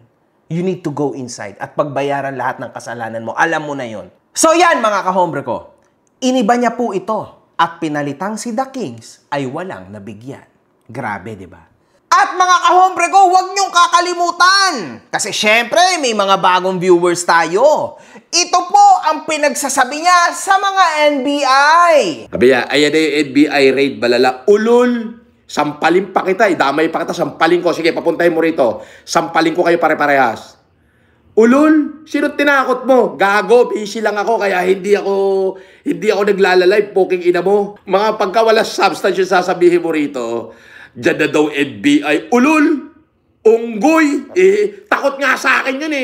You need to go inside at pagbayaran lahat ng kasalanan mo. Alam mo na yon. So yan, mga kahombre ko. Iniba niya po ito at pinalitang si The Kings ay walang nabigyan. Grabe, di ba? At mga kahombre ko, huwag niyong kakalimutan. Kasi syempre, may mga bagong viewers tayo. Ito po ang pinagsasabi niya sa mga NBI. Sabi niya, ayan yung NBI raid balala. Ulul, sampalin pa kita. Damay pa kita, sampalin ko. Sige, papuntahin mo rito. Sampalin ko kayo pare-parehas. Ulul, sino tinakot mo? Gago, busy lang ako, kaya hindi ako naglalalive, poking ina mo. Mga pagka wala substance yung sasabihin mo rito, diyan na daw NBI. Ulul! Unggoy! Takot nga sa akin yun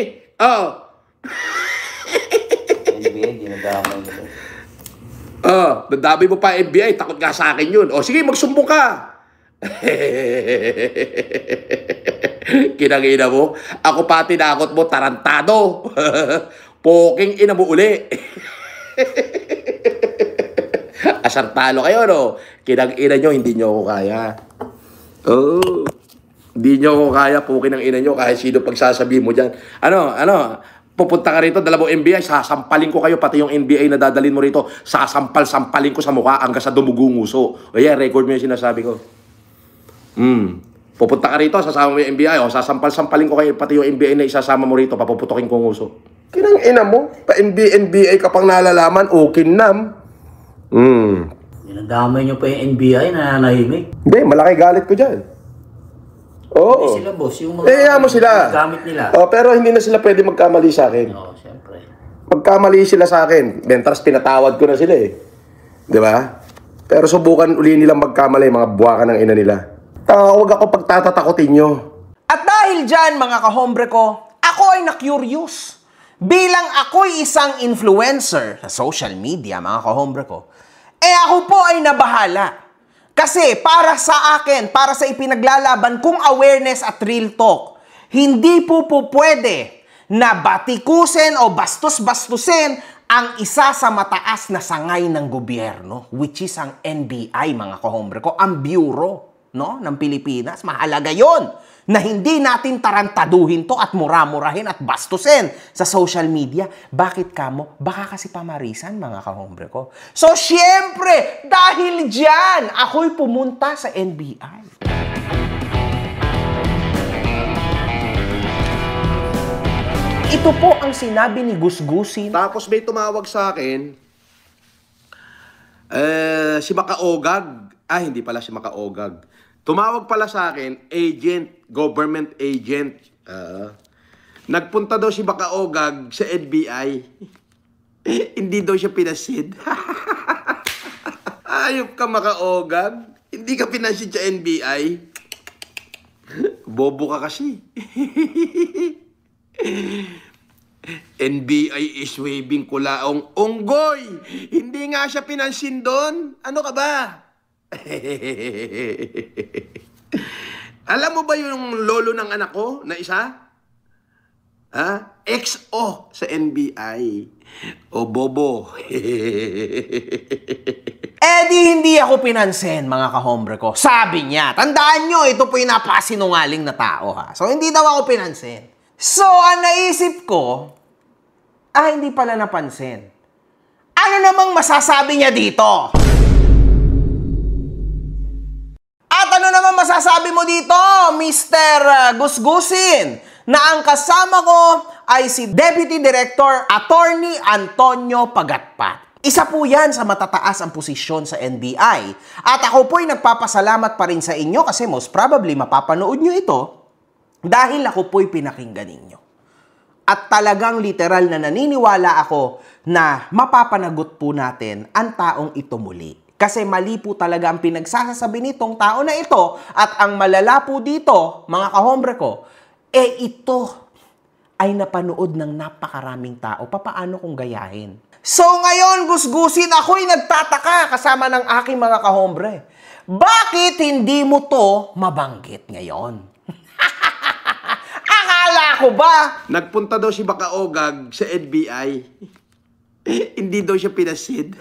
NBI, dinadamay mo. Nadami mo pa NBI, takot nga sa akin yun. Sige, magsumbong ka. Kinangina mo, ako pa tinakot mo, tarantado. Poking ina mo uli. Asartalo kayo, no? Kinangina nyo, hindi nyo ako kaya. Hindi nyo ako kaya, pukin ang ina nyo, kahit sino pagsasabihin mo dyan. Pupunta ka rito, dalawang NBI, sasampalin ko kayo, pati yung NBI na dadalhin mo rito, sasampal-sampalin ko sa mukha hanggang sa dumugunguso. O yan, record mo yung sinasabi ko. Pupunta ka rito, sasama mo yung NBI, sasampal-sampalin ko kayo, pati yung NBI na isasama mo rito, papuputokin ko nguso. Kinang ina mo, pa NBI ka pang nalalaman, ukinam. Dinadamay nyo pa yung NBI na nanahimik. Hindi, malaki galit ko dyan. Oo. Hindi sila, boss. Yung mga mo sila. gamit nila. Pero hindi na sila pwede magkamali sa akin. Oo, siyempre. Magkamali sila sa akin. Mentras pinatawad ko na sila Di ba? Pero subukan uli nilang magkamali, mga buwakan ng ina nila. Huwag ako pagtatatakotin nyo. At dahil dyan, mga kahombre ko, ako ay na-curious. Bilang ako'y isang influencer sa social media, mga kahombre ko, ako po ay nabahala. Kasi para sa akin, para sa ipinaglalaban kong awareness at real talk, hindi po pwede na batikusin o bastos-bastusin ang isa sa mataas na sangay ng gobyerno, which is ang NBI, mga kahombre ko, ang Bureau ng Pilipinas. Mahalaga yon na hindi natin tarantaduhin to at muramurahin at bastusin sa social media. Bakit kamo? Baka kasi pamarisan, mga kahombre ko. So, syempre, dahil dyan, ako'y pumunta sa NBI. Ito po ang sinabi ni Gusgusin. Tapos may tumawag sa akin, si Makaogag. Hindi pala si Makaogag. Tumawag pala sa akin, government agent. Nagpunta daw si Makaogag sa NBI. Hindi daw siya pinasid. Ayop ka, Makaogag. Hindi ka pinasid sa NBI. Bobo ka kasi. NBI is waving kulaong unggoy. Hindi nga siya pinansin doon. Ano ka ba? Alam mo ba yung lolo ng anak ko na isa? XO sa NBI. O bobo. di hindi ako pinansin, mga kahombre ko. Sabi niya, tandaan nyo, ito po yung napasinungaling na tao, ha. So, hindi daw ako pinansin. So, ang naisip ko, hindi pala napansin. Ano namang masasabi niya dito? At ano naman masasabi mo dito, Mr. Gusgusin, na ang kasama ko ay si Deputy Director Attorney Antonio Pagatpat. Isa po yan sa matataas ang posisyon sa NBI. At ako po'y nagpapasalamat pa rin sa inyo kasi most probably mapapanood nyo ito dahil ako po'y pinakinggan ninyo. At talagang literal na naniniwala ako na mapapanagot po natin ang taong ito muli. Kasi mali po talaga ang pinagsasabi nitong tao na ito at ang malala po dito, mga kahombre ko, ito ay napanood ng napakaraming tao. Papaano kung gayahin? So ngayon, Gusgusin, ako'y nagtataka kasama ng aking mga kahombre. Bakit hindi mo to mabanggit ngayon? Akala ko ba? Nagpunta daw si Bakaogag sa NBI. Hindi daw siya pinasid.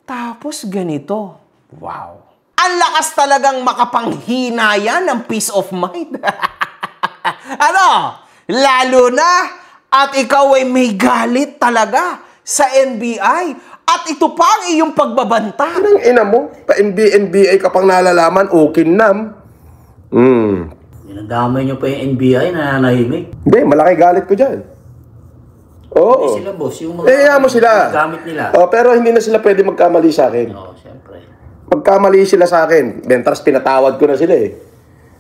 Tapos ganito. Wow. Ang lakas talagang makapanghina yan ng peace of mind. Ano? Lalo na at ikaw ay may galit talaga sa NBI. At ito pa ang iyong pagbabanta. Anong ina mo? Pa-NBI ka pang nalalaman, okay nam. Dinadamay niyo pa yung NBI na nanahimik. Hindi, malaki galit ko dyan. Oo. Hindi sila, boss. Yung mga mo sila. gamit nila. Pero hindi na sila pwede magkamali sa akin. Oo, siyempre. Magkamali sila sa akin. Mentras pinatawad ko na sila eh.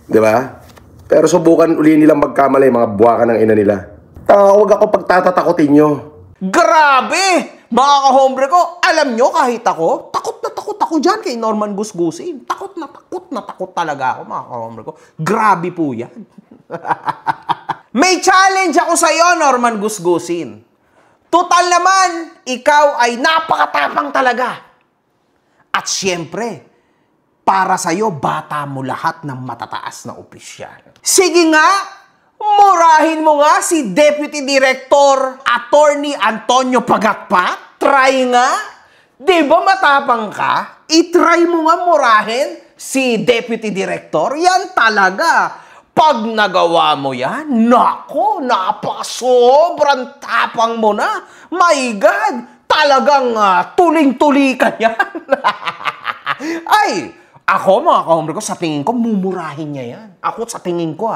Di ba? Pero subukan uli nilang magkamali, mga buwakan ng ina nila. Tawag ako pagtatatakotin nyo. Grabe! Mga kahombre ko, alam nyo kahit ako, takot na takot ako dyan kay Norman Gusgusin. Takot na takot talaga ako, mga kahombre ko. Grabe po yan. May challenge ako sa'yo, Norman Gusgusin. Total naman, ikaw ay napakatapang talaga. At syempre, para sa'yo, bata mo lahat ng matataas na opisyal. Sige nga, murahin mo nga si Deputy Director Attorney Antonio Pagatpat. Try nga. Di ba matapang ka? I-try mo nga murahin si Deputy Director. Yan talaga. Pag nagawa mo yan, nako, napakasobrang tapang mo na. My God, talagang tuling-tuli ka yan. Ay, ako, mga kahombre ko, sa tingin ko, mumurahin niya yan. Ako, sa tingin ko,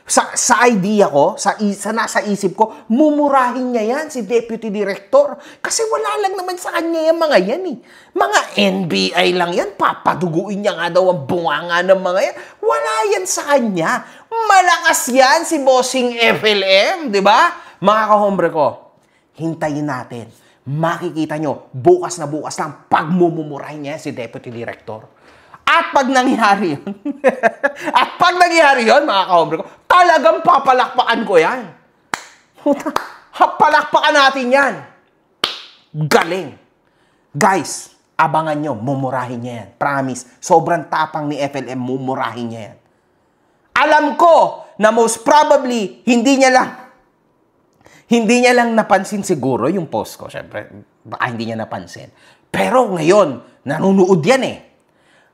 sa idea ko, sa nasa isip ko, mumurahin niya yan, si Deputy Director. Kasi wala lang naman sa kanya yung mga yan eh. Mga NBI lang yan, papaduguin niya nga daw ang bunganga ng mga yan. Wala yan sa kanya. Malakas yan si Bossing FLM, di ba? Mga kahombre ko, hintayin natin. Makikita nyo, bukas na bukas lang, pagmumurahin niya si Deputy Director. At pag nangyari yun, mga kahombre ko, talagang papalakpakan ko yan. Palakpakan natin yan. Galing. Guys, abangan nyo, mumurahin niya yan. Promise, sobrang tapang ni FLM, mumurahin niya yan. Alam ko na most probably, hindi niya lang napansin siguro yung post ko. Siyempre, baka hindi niya napansin. Pero ngayon, nanonood yan eh.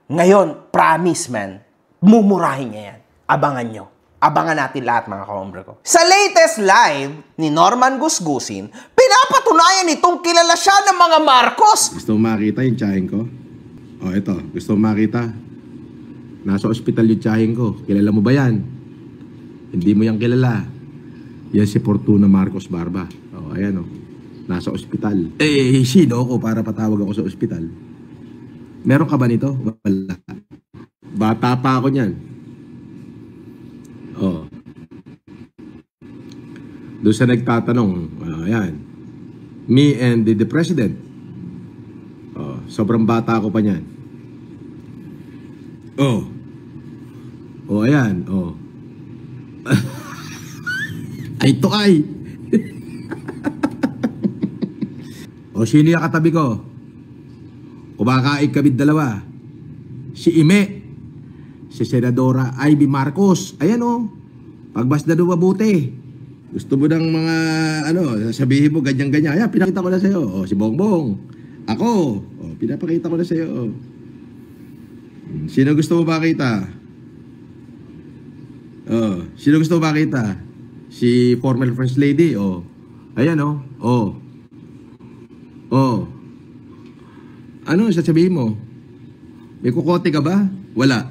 Ngayon, promise man, mumurahin niya yan. Abangan nyo. Abangan natin lahat, mga kahombre ko. Sa latest live ni Norman Gusgusin, pinapatunayan itong kilala siya ng mga Marcos. Gusto mo makita yung tsahin ko? O, ito. Gusto mo makita? Nasa ospital yung tsahin ko. Kilala mo ba yan? Hindi mo yan kilala. Yan si Fortuna Marcos Barba. O, ayan o. Nasa ospital. Sino ako para patawag ako sa ospital? Meron ka ba nito? Wala. Bata pa ako niyan. Oh. Doon sa nagtatanong, ayan. Me and the president. Oh, sobrang bata ako pa niyan. Oh. Oh, ayan. Oh. Ay, ito ay. O, sino yung katabi ko? Kumakain kami dalawa. Si Ime. Si Senadora Ivy Marcos. Ayan o. Pagbasda doon mabuti. Gusto mo ng mga, sasabihin mo ganyan-ganyan. Ayan, pinakita ko na sa'yo. O, si Bongbong. Ako. Oh, pinapakita ko na sa'yo. Oh. Sino gusto mo makita? Oh, sino gusto mo makita? Si former First Lady. Oh. Ayan, oh. Oh. Oh. Ano sasabihin mo? May kukote ka ba? Wala.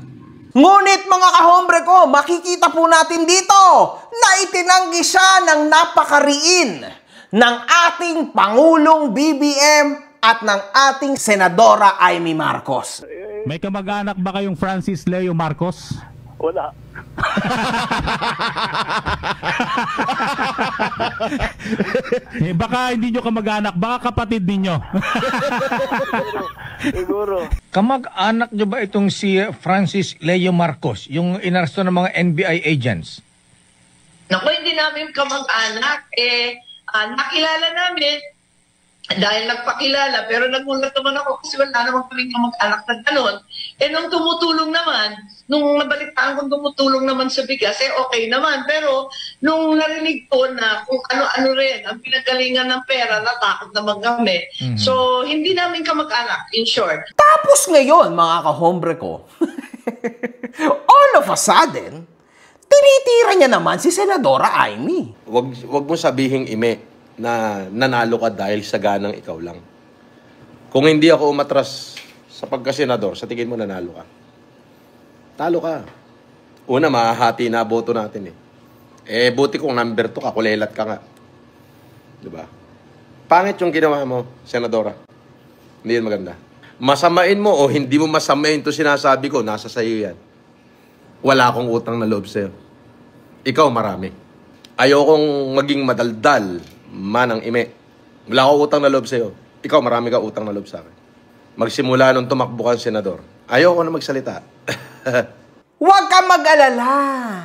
Ngunit mga kahombre ko, makikita po natin dito na itinanggi siya ng napakariin ng ating Pangulong BBM at ng ating Senadora Amy Marcos. May kamag-anak ba kayong Francis Leo Marcos? Wala. Baka hindi nyo kamag-anak, baka kapatid ninyo. Siguro. Kamag-anak nyo ba itong si Francis Leo Marcos, yung inaresto ng mga NBI agents? Naku, hindi namin kamag-anak. Nakilala namin dahil nagpakilala, pero nagulat naman ako kasi wala naman kaming kamag-anak na gano'n. Nung tumutulong naman, nung nabalitaan kong tumutulong naman sa bigas, okay naman. Pero nung narinig ko na kung ano-ano rin, ang pinagalingan ng pera, natakot naman kami. So, hindi namin kamag-anak, in short. Tapos ngayon, mga kahombre ko, all of a sudden, tinitira niya naman si Senadora Amy. Wag mo sabihing ime na nanalo ka dahil sa ganang ikaw lang. Kung hindi ako umatras sa pagkasenador, sa tingin mo nanalo ka. Talo ka. Una, mahahati na boto natin buti kung number 2 ka, kulelat ka nga. Diba? Pangit yung ginawa mo, Senadora. Hindi yan maganda. Masamain mo o hindi mo masamain to sinasabi ko, nasa sayo yan. Wala akong utang na loob sa'yo. Ikaw marami. Ayokong maging madaldal, manang ime. Wala akong utang na loob sa'yo. Ikaw marami ka utang na loob sa akin. Magsimula nung tumakbo kang senador, ayoko na magsalita. Huwag kang mag-alala.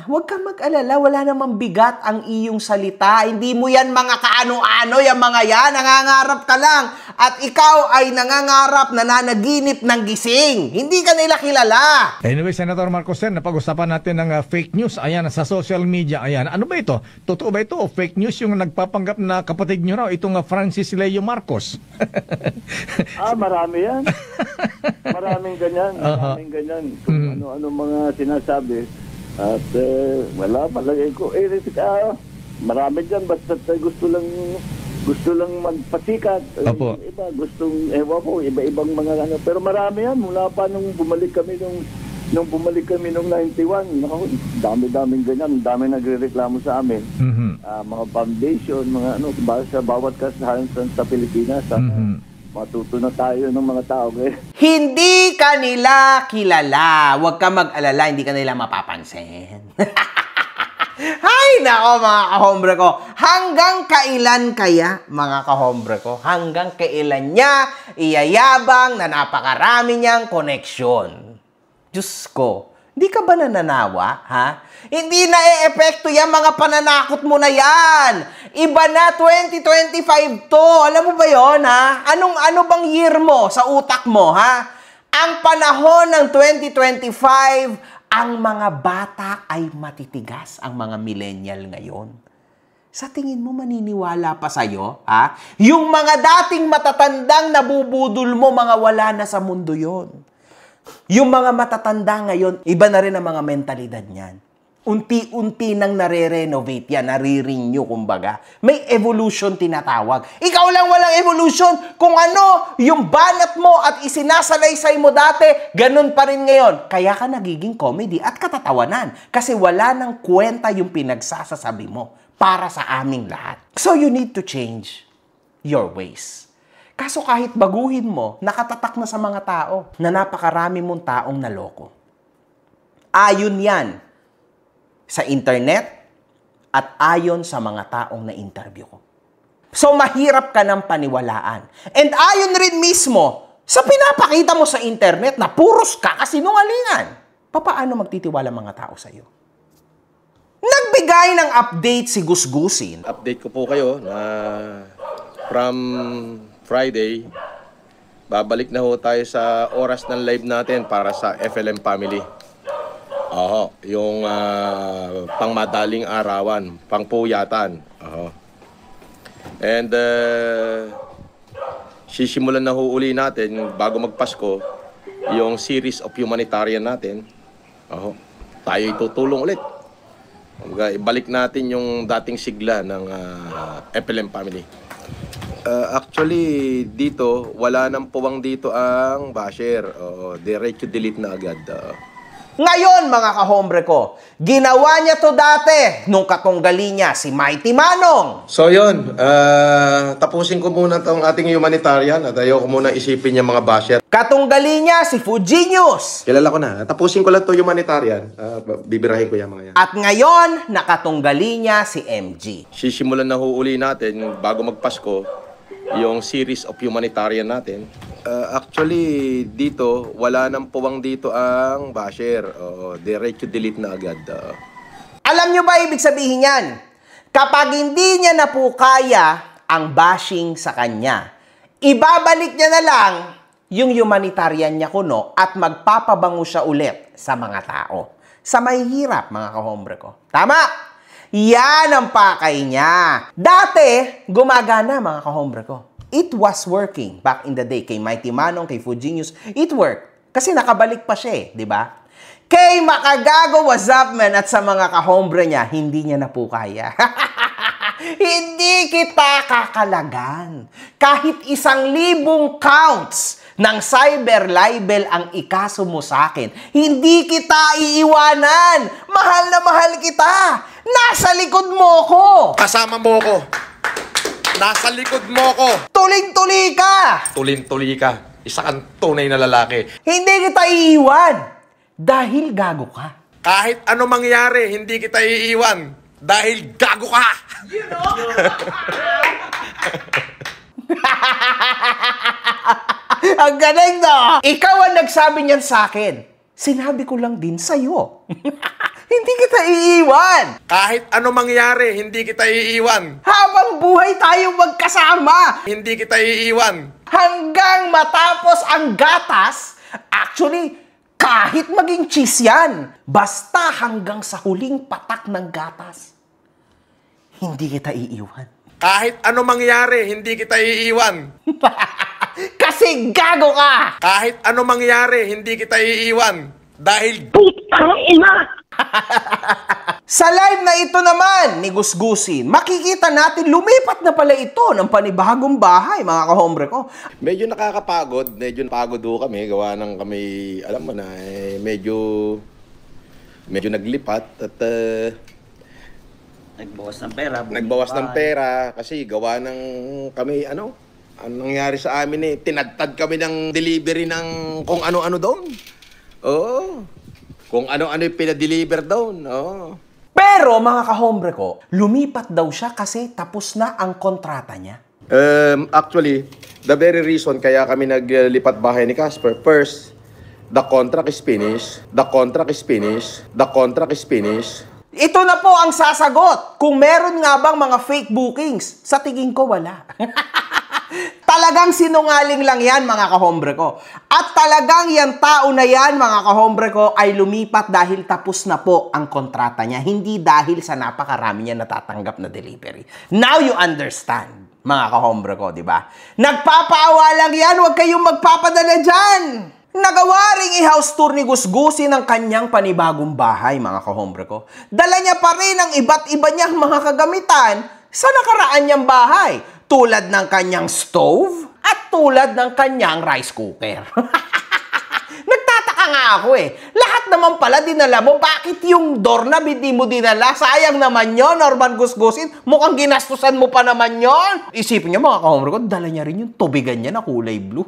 Huwag kang mag-alala. Wala namang bigat ang iyong salita. Hindi mo yan mga kaano-ano, yung mga yan. Nangangarap ka lang. At ikaw ay nangangarap, nananaginip ng gising. Hindi ka nila kilala. Anyway, Senator Marcos, napag-usapan natin ng fake news. Ayan, sa social media. Ayan, ano ba ito? Totoo ba ito o fake news yung nagpapanggap na kapatid nyo raw? Itong Francis Leo Marcos. Marami yan. Maraming ganyan. Maraming ganyan. Kung ano-ano mga sinasabi. At wala, malagay ko. Marami dyan. Basta gusto lang magpasikat. Opo. Iba, gustong, iba-ibang mga ano. Pero marami yan. Mula pa nung bumalik kami nung 91. Naku, dami-daming ganyan. Dami nagrereklamo sa amin. Mga foundation, mga ano, sa bawat kasahan sa Pilipinas. Matuto na tayo ng mga tao. Hindi ka nila kilala. Huwag ka mag-alala, hindi ka nila mapapansin. Hay nako mga kahombre ko. Hanggang kailan kaya, mga kahombre ko? Hanggang kailan niya iyayabang na napakarami niyang koneksyon? Diyos ko, hindi ka ba nananawa, ha? Hindi na e-epekto yan, mga pananakot mo na yan. Iba na, 2025 to. Alam mo ba yon, ha? Ano bang year mo sa utak mo, ha? Ang panahon ng 2025, ang mga bata ay matitigas, ang mga millennial ngayon. Sa tingin mo, maniniwala pa sa'yo, ha? Yung mga dating matatandang nabubudol mo, mga wala na sa mundo yon. Yung mga matatanda ngayon, iba na rin ang mga mentalidad niyan. Unti-unti nang nare-renovate yan, nare-renew kumbaga. May evolution tinatawag. Ikaw lang walang evolution. Kung ano, yung banat mo at isinasalaysay mo dati, ganun pa rin ngayon. Kaya ka nagiging comedy at katatawanan. Kasi wala nang kwenta yung pinagsasasabi mo para sa aming lahat. So you need to change your ways. Kaso kahit baguhin mo, nakatatak na sa mga tao na napakarami mong taong naloko. Ayon yan sa internet at ayon sa mga taong na-interview ko. So, mahirap ka ng paniwalaan. And ayon rin mismo sa pinapakita mo sa internet na puros ka kasinungalingan. Paano magtitiwala mga tao sa iyo? Nagbigay ng update si Gusgusin. Update ko po kayo na from Friday, babalik na ho tayo sa oras ng live natin para sa FLM Family. Yung pangmadaling arawan, pangpuyatan. And Sisimulan na huuli natin bago magpasko yung series of humanitarian natin. Tayo tutulong ulit. Ibalik natin yung dating sigla ng FLM family. Actually, dito, wala nang puwang dito ang basher. Diretso delete na agad. Ngayon, mga kahombre ko, ginawa niya to dati nung katunggali niya si Mighty Manong. So yun, tapusin ko muna tong ating humanitarian at ayoko muna isipin yung mga basher. Katunggali niya si Fuji News. Kilala ko na. Tapusin ko lang to humanitarian. Bibirahin ko yung mga yan. At ngayon, nakatunggali niya si MG. Sisimulan na huuli natin bago magpasko yung series of humanitarian natin. Actually, dito, wala nang puwang dito ang basher. Diretso delete na agad. Alam nyo ba ibig sabihin yan? Kapag hindi niya na po kaya ang bashing sa kanya, ibabalik niya na lang yung humanitarian niya kuno at magpapabango siya ulit sa mga tao. Sa may hirap, mga kahombre ko. Tama! Yan ang pakay niya. Dati, gumagana, mga kahombre ko. It was working back in the day kay Mighty Manong, kay Fuji News. It worked. Kasi nakabalik pa siya di ba? Kay Makagago, what's up man? At sa mga kahombre niya, hindi niya na po kaya. Hindi kita kakalagan. Kahit 1,000 counts ng cyber libel ang ikaso mo sa akin, hindi kita iiwanan. Mahal na mahal kita. Nasa likod mo ko. Kasama mo ko. Nasa likod mo ko. Tuling-tuli ka. Tulin-tuli ka. Isa kang tunay na lalaki. Hindi kita iiwan. Dahil gago ka. Kahit ano mangyari, hindi kita iiwan. Dahil gago ka. You know? Ang galing no? Ikaw ang nagsabi niyan sa akin. Sinabi ko lang din sa'yo. Hindi kita iiwan. Kahit ano mangyari, hindi kita iiwan. Habang buhay tayong magkasama. Hindi kita iiwan. Hanggang matapos ang gatas, actually, kahit maging cheese yan, basta hanggang sa huling patak ng gatas, hindi kita iiwan. Kahit ano mangyari, hindi kita iiwan. Kasi gago ka! Kahit ano mangyari, hindi kita iiwan. Dahil putang ina! Sa live na ito naman ni Gusgusin, makikita natin lumipat na pala ito ng panibagong bahay, mga kahombre ko. Medyo nakakapagod, medyo pagod ho kami, gawa ng kami, alam mo na, medyo naglipat at nagbawas ng pera. Nagbawas ng pera kasi gawa ng kami, anong nangyari sa amin tinadtad kami ng delivery ng kung ano-ano doon. Oo. Kung ano-ano yung pinadeliver doon. Oo. Pero mga kahombre ko, lumipat daw siya kasi tapos na ang kontrata niya. Actually, the very reason kaya kami naglipat bahay ni Casper, first, the contract is finished. The contract is finished. The contract is finished. Ito na po ang sasagot. Kung meron nga bang mga fake bookings, sa tingin ko wala. Talagang sinungaling lang yan, mga kahombre ko. At talagang yan tao na yan, mga kahombre ko, ay lumipat dahil tapos na po ang kontrata niya. Hindi dahil sa napakarami niya natatanggap na delivery. Now you understand, mga kahombre ko, di ba? Nagpapaawa lang yan, huwag kayong magpapadala dyan. Nagawaring i-house tour ni Gusgusin ng kanyang panibagong bahay, mga kahombre ko. Dala niya pa rin ang iba't iba niyang mga kagamitan sa nakaraan niyang bahay. Tulad ng kanyang stove at tulad ng kanyang rice cooker. Nagtataka nga ako Lahat naman pala dinala mo. Bakit yung doorknob hindi mo dinala? Sayang naman yon, Norman Gusgusin. Mukhang ginastusan mo pa naman yon. Isipin niyo, mga kahombre ko, dala niya rin yung tubigan niya na kulay blue.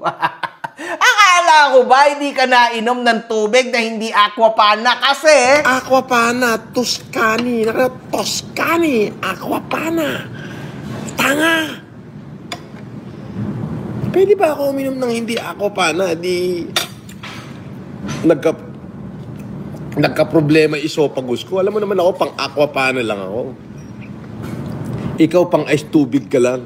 Akala ko ba hindi ka nainom ng tubig na hindi Aquapana kasi? Aquapana, Toscani, Toscani, Aquapana. Tanga! Pwede ba ako uminom ng hindi Aquapana? Di nagka-problema isopagus ko. Alam mo naman ako, pang Aquapana lang ako. Ikaw pang ice tubig ka lang.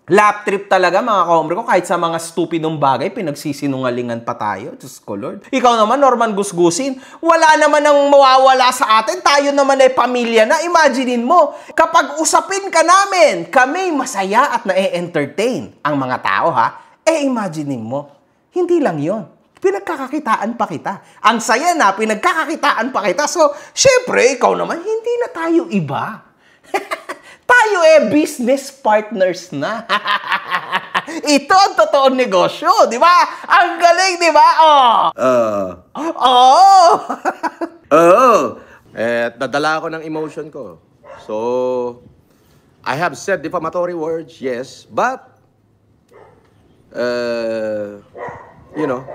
Lap trip talaga mga kahombre ko, kahit sa mga stupidong bagay, pinagsisinungalingan pa tayo. Diyos ko Lord. Ikaw naman, Norman Gusgusin, wala naman ang mawawala sa atin. Tayo naman ay pamilya na. Imaginein mo, kapag usapin ka namin, kami masaya at na-entertain ang mga tao ha. Imaginein mo, hindi lang yon. Pinagkakakitaan pa kita. Ang saya na, pinagkakakitaan pa kita. So, syempre, ikaw naman, hindi na tayo iba. Tayo business partners na. Ito ang totoong negosyo, di ba? Ang galing, di ba? Nadala ako ng emotion ko. So, I have said defamatory words, yes, but, you know,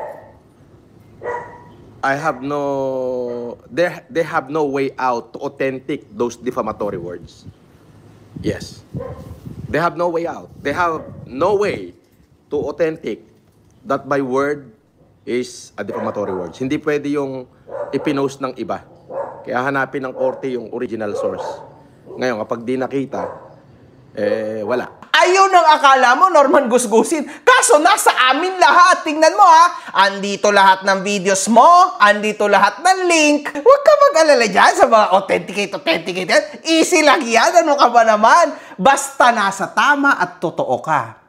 I have no, they have no way out to authentic those defamatory words. Yes. They have no way out. They have no way to authentic that my word is a defamatory words. Hindi pwede yung ipinost ng iba. Kaya hanapin ng korte yung original source. Ngayon, kapag di nakita, wala. Ayun ang akala mo, Norman Gusgusin. Kaso nasa amin lahat. Tingnan mo ha. Andito lahat ng videos mo. Andito lahat ng link. Huwag ka mag-alala dyan sa mga authenticate. Easy lang yan. Ano ka ba naman? Basta nasa tama at totoo ka,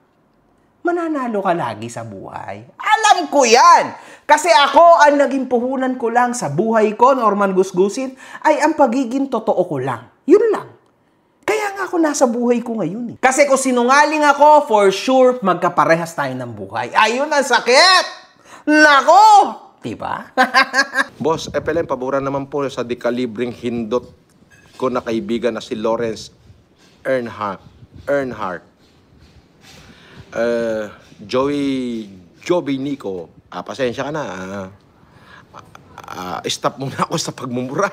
mananalo ka lagi sa buhay. Alam ko yan. Kasi ako, ang naging puhunan ko lang sa buhay ko, Norman Gusgusin, ay ang pagiging totoo ko lang. Yun lang. Kaya nga ako nasa buhay ko ngayon. Kasi kung sinungaling ako, for sure, magkaparehas tayo ng buhay. Ayun ang sakit! Nako! Diba? Boss, FLM, paboran naman po sa dekalibreng hindot ko na kaibigan na si Lawrence Earnhardt. Joey Nico, pasensya ka na. Stop muna ako sa pagmumura.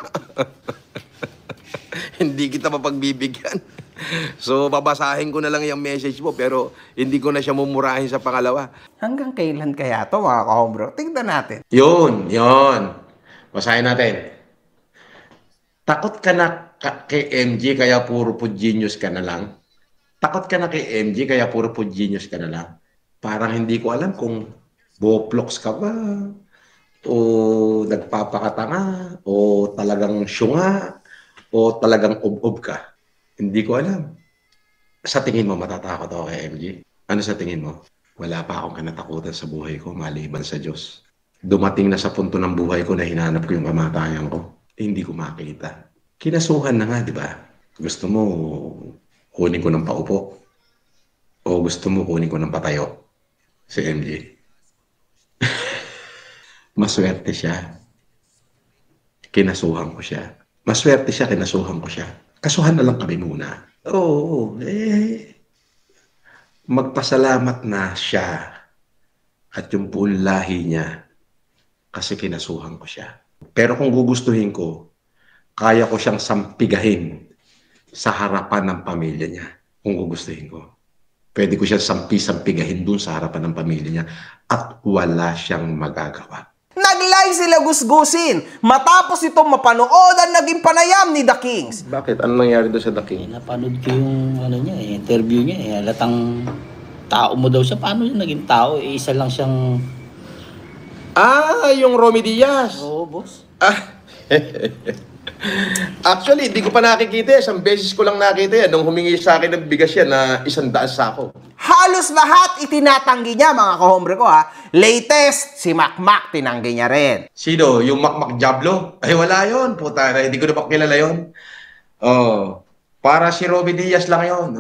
Hindi kita mapagbibigyan. So, babasahin ko na lang yung message mo, pero hindi ko na siya mumurahin sa pangalawa. Hanggang kailan kaya to mga kahobro? Tingnan natin. Yun. Basahin natin. Takot ka na kay MJ kaya puro po genius ka na lang? Takot ka na kay MJ kaya puro po genius ka na lang? Parang hindi ko alam kung boplox ka ba, o nagpapakatanga, o talagang syunga, o talagang ob-ob ka. Hindi ko alam. Sa tingin mo, matatakot ako kay MJ? Ano sa tingin mo? Wala pa akong kinatakutan sa buhay ko, maliban sa Diyos. Dumating na sa punto ng buhay ko na hinanap ko yung kamatayan ko. Hindi ko makita. Kinasuhan na nga, di ba? Gusto mo, kunin ko ng paupo. O gusto mo, kunin ko ng patayo. Si MJ. Maswerte siya. Kinasuhan ko siya. Maswerte siya, kinasuhan ko siya. Kasuhan na lang kami muna. Oo, magpasalamat na siya at yung buong lahi niya kasi kinasuhan ko siya. Pero kung gugustuhin ko, kaya ko siyang sampigahin sa harapan ng pamilya niya. Kung gugustuhin ko. Pwede ko siyang sampigahin dun sa harapan ng pamilya niya at wala siyang magagawa. Nag-live sila Gusgusin matapos itong mapanood ang naging panayam ni The Kings. Bakit? Ano nangyari doon sa The Kings? Napanood ko yung interview niya. Halatang tao mo daw siya. Paano yung naging tao? Isa lang siyang... Yung Romy Diaz. Oo, boss. Actually, hindi ko pa nakikita. Isang beses ko lang nakita yan. Nung humingi sa akin ng bigas yan na 100 sako. Halos lahat itinatanggi niya mga kahombre ko ha. Latest, si Makmak tinanggi niya rin. Sino? Yung Makmak Diablo? Ay wala yun. Puta, hindi ko na pa kilala yun. Para si Romy Diaz lang yun.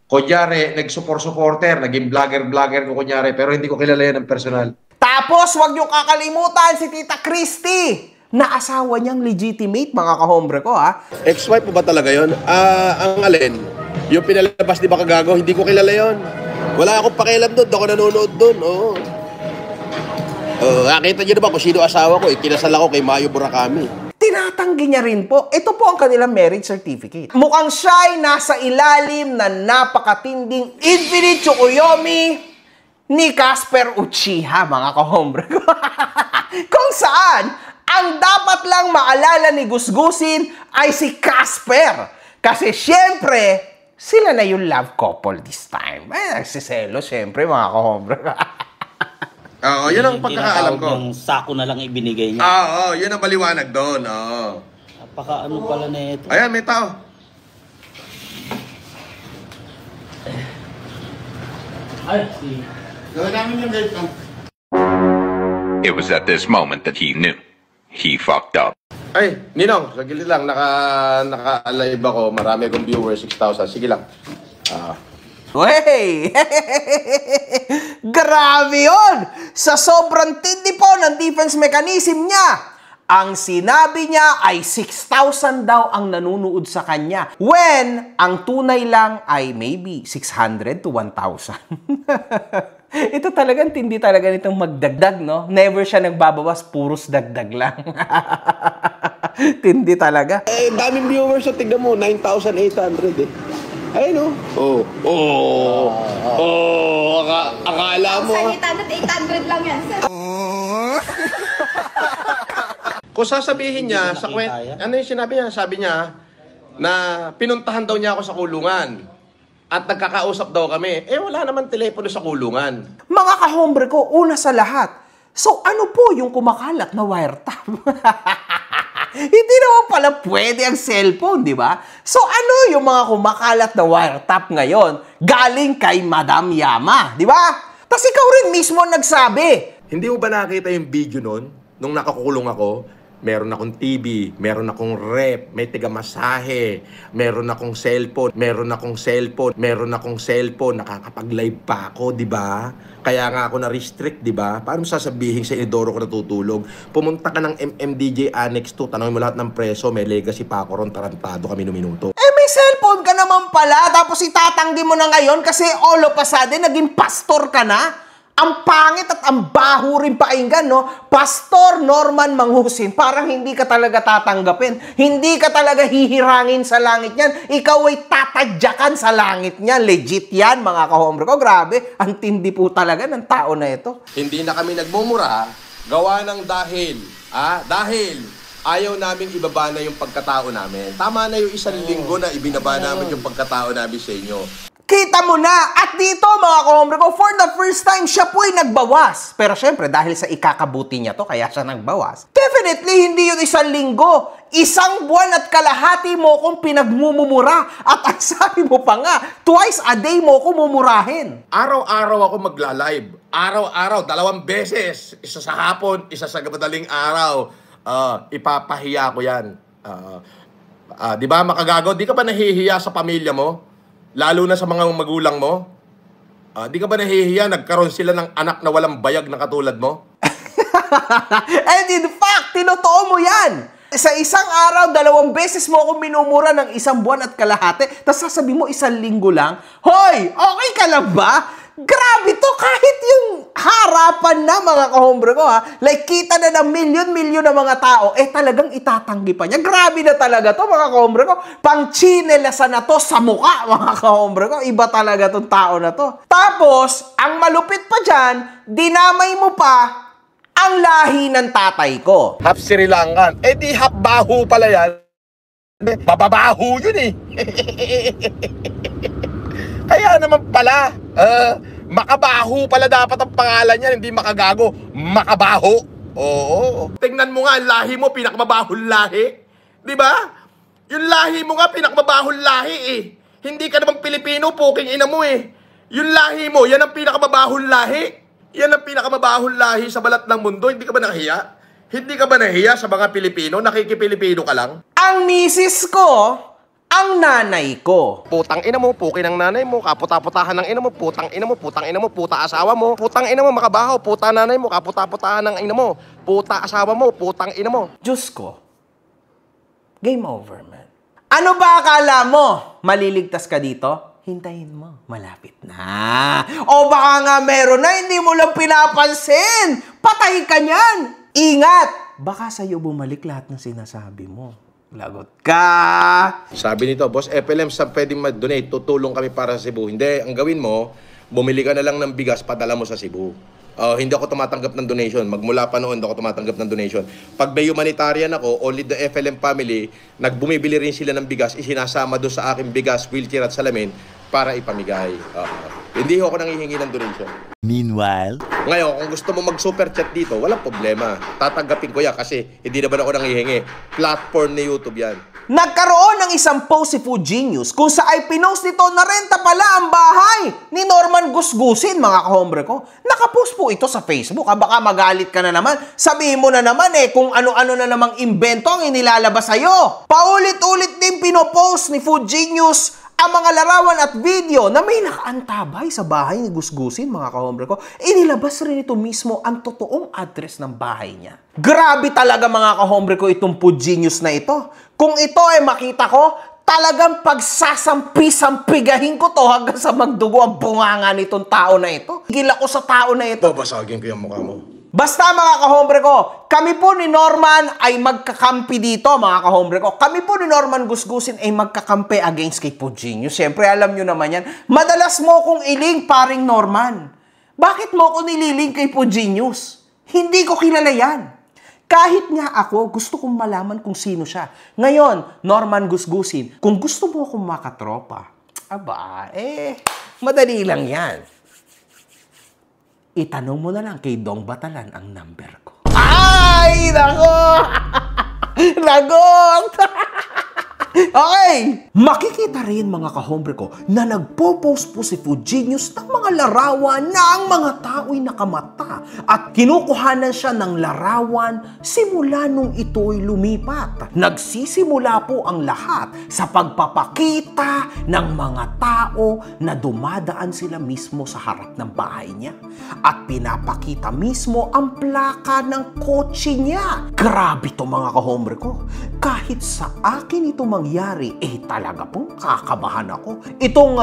Kunyari, nag-supporter, naging vlogger ko kunyari, pero hindi ko kilala yan ng personal. Tapos, wag niyo kakalimutan si Tita Christy na asawa niyang legitimate mga kahombre ko ha. Ex-wife mo ba talaga yun? Ang alin? Yung pinalabas ni Bakagago, hindi ko kilala yon. Wala akong pakialam doon, ako nanonood doon. Nakita niyo naman kung sino asawa ko, kinasal ako kay Mayo Burakami. Tinatanggi niya rin po. Ito po ang kanilang marriage certificate. Mukhang siya'y nasa ilalim na napakatinding infinite Tsukuyomi ni Casper Uchiha, mga kahombre ko. Kung saan, ang dapat lang maalala ni Gusgusin ay si Casper. Kasi syempre, sila na yung love couple this time. Ay, nagsiselo, syempre, mga kahombre. Oo, yun ang pagkakaalam ko. Yung sako na lang ibinigay niya. Oo, yun ang maliwanag doon. Oo. Napaka ano pala na ito. Ayan, may tao. Ay, si... Gawin namin yung gate ko. It was at this moment that he knew. He fucked up. Ay, Ninong, sa gilid lang, naka-live ako. Marami akong viewers, 6,000. Sige lang. Wey! Grabe yun! Sa sobrang tindi po ng defense mechanism niya, ang sinabi niya ay 6,000 daw ang nanunood sa kanya. When ang tunay lang ay maybe 600 to 1,000. Ito talagang tindi talaga nitong magdagdag, no? Never siya nagbabawas, puros dagdag lang. Tindi talaga. Eh, daming viewers, so tignan mo, 9,800 eh. Ayun, no? Akala mo. 800 lang yan, sir. Kung sasabihin niya, sa ano yung sinabi niya? Sabi niya, na pinuntahan daw niya ako sa kulungan. At nagkakausap daw kami. Eh, wala naman telepono sa kulungan. Mga kahombre ko, una sa lahat. So, ano po yung kumakalat na wiretap? Hindi naman pala pwede ang cellphone, di ba? So, ano yung mga kumakalat na wiretap ngayon? Galing kay Madam Yama, di ba? Tapos ikaw rin mismo nagsabi. Hindi mo ba nakita yung video nun? Nung nakakulong ako? Meron akong TV, meron akong rep, may tiga-masahe, meron akong cellphone, nakakapag-live pa ako, di ba? Kaya nga ako na-restrict, di ba? Paano sasabihin sa Inidoro ko natutulog? Pumunta ka ng MMDJ Annex 2, tanongin mo lahat ng preso, may legacy pa ako ron, tarantado kami no minuto. Eh, may cellphone ka naman pala, tapos itatanggi mo na ngayon kasi all of a sudden, naging pastor ka na? Ang pangit at ang baho rin pakinggan, no? Pastor Norman Manghusin, parang hindi ka talaga tatanggapin. Hindi ka talaga hihirangin sa langit niyan. Ikaw ay tatadyakan sa langit niyan. Legit yan, mga kahombre ko. Grabe, ang tindi po talaga ng tao na ito. Hindi na kami nagmumura, gawa ng dahil. Dahil ayaw namin ibaba na yung pagkatao namin. Tama na yung isang linggo na ibinaba namin yung pagkatao namin sa inyo. Kita mo na! At dito, mga kahombre ko, for the first time, siya po ay nagbawas. Pero syempre, dahil sa ikakabuti niya to, kaya siya nagbawas. Definitely, hindi yun isang linggo. Isang buwan at kalahati mo kong pinagmumumura. At ang sabi mo pa nga, twice a day mo ko mumurahin. Araw-araw ako magla-live. Araw-araw, 2 beses. Isa sa hapon, isa sa madaling araw. Ipapahiya ko yan. Di ba, makagago? Di ka ba nahihiya sa pamilya mo? Lalo na sa mga magulang mo? Di ka ba nahihiya? Nagkaroon sila ng anak na walang bayag na katulad mo? And in fact, tinotoo mo yan. Sa isang araw, 2 beses mo akong minumura ng 1 buwan at kalahati, tapos sasabihin mo 1 linggo lang, hoy, okay ka lang ba? Grabe to, kahit yung harapan na, mga kahombre ko, ha? Like, kita na ng milyon-milyon na mga tao, eh talagang itatanggi pa niya. Grabe na talaga to, mga kahombre ko. Pang-chinelasan na to sa mukha, mga kahombre ko. Iba talaga tong tao na to. Tapos, ang malupit pa dyan, dinamay mo pa ang lahi ng tatay ko. Half Sri Lankan. Eh di half baho pala yan. Bababaho yun eh. Kaya naman pala, makabaho pala dapat ang pangalan niyan, hindi makagago. Makabaho. Oo. Tingnan mo nga, ang lahi mo, pinakamabahong lahi. Di ba? Yung lahi mo nga, pinakamabahong lahi eh. Hindi ka naman Pilipino, puking ina mo eh. Yung lahi mo, yan ang pinakamabahong lahi. Yan ang pinakamabahong lahi sa balat ng mundo. Hindi ka ba nahiya? Hindi ka ba nahiya sa mga Pilipino? Nakikipilipino ka lang? Ang misis ko, ang nanay ko. Putang ina mo, pukin ng nanay mo, kaputa-putahan ng ina mo, putang ina mo, puta asawa mo, putang ina mo, makabaho, puta nanay mo, kaputa-putahan ng ina mo, puta asawa mo, putang ina mo. Diyos ko, game over, man. Ano ba akala mo? Maliligtas ka dito? Hintayin mo, malapit na. O baka nga meron na, hindi mo lang pinapansin. Patay ka niyan. Ingat! Baka sa'yo bumalik lahat ng sinasabi mo. Lagot ka! Sabi nito, Boss FLM, sa pwedeng mag-donate, tutulong kami para sa Cebu. Hindi, ang gawin mo, bumili ka na lang ng bigas, padala mo sa Cebu. Hindi ako tumatanggap ng donation. Magmula pa noon, hindi ako tumatanggap ng donation. Pag may humanitarian ako, only the FLM family, nagbumibili rin sila ng bigas, isinasama doon sa aking bigas, wheelchair at salamin para ipamigay. Hindi ako nanghihingi ng donation. Meanwhile, ngayon, kung gusto mo mag-super chat dito, walang problema. Tatanggapin ko yan kasi hindi naman ako nanghihingi. Platform ni YouTube yan. Nagkaroon ng isang post si Food Genius kung saan pinost nito na renta pala ang bahay ni Norman Gusgusin, mga kahombre ko. Nakapost po ito sa Facebook. Baka magalit ka na naman. Sabihin mo na naman kung ano-ano na namang invento ang inilalabas sa'yo. Paulit-ulit din pinopost ni Food Genius ang mga larawan at video na may nakaantabay sa bahay ni Gusgusin, mga kahombre ko. Inilabas rin ito mismo ang totoong address ng bahay niya. Grabe talaga, mga kahombre ko, itong Food Genius na ito. Kung ito ay makita ko, talagang pagsasampi-sampigahin ko to hanggang sa magdugo ang bunganga nitong tao na ito. Higil ako sa tao na ito. Babasagin ko yung mukha mo. Basta, mga kahombre ko, kami po ni Norman ay magkakampi dito, mga kahombre ko. Kami po ni Norman Gusgusin ay magkakampi against kay Food Genius. Siyempre, alam nyo naman yan. Madalas mo kong iling, paring Norman. Bakit mo ko nililing kay Food Genius? Hindi ko kilala yan. Kahit nga ako, gusto kong malaman kung sino siya. Ngayon, Norman Gusgusin, kung gusto mo akong makatropa, madali lang yan. Itanong mo na lang kay Dong Batalan ang number ko. Ay, nako! Lagot! Okay! Makikita rin, mga kahombre ko, na nagpo-post po si Food Genius ng mga larawan na ang mga tao'y nakamata at kinukuhanan siya ng larawan simula nung ito'y lumipat. Nagsisimula po ang lahat sa pagpapakita ng mga tao na dumadaan sila mismo sa harap ng bahay niya at pinapakita mismo ang plaka ng kotse niya. Grabe to, mga kahombre ko. Kahit sa akin ito mangyari, talaga pong kakabahan ako. Itong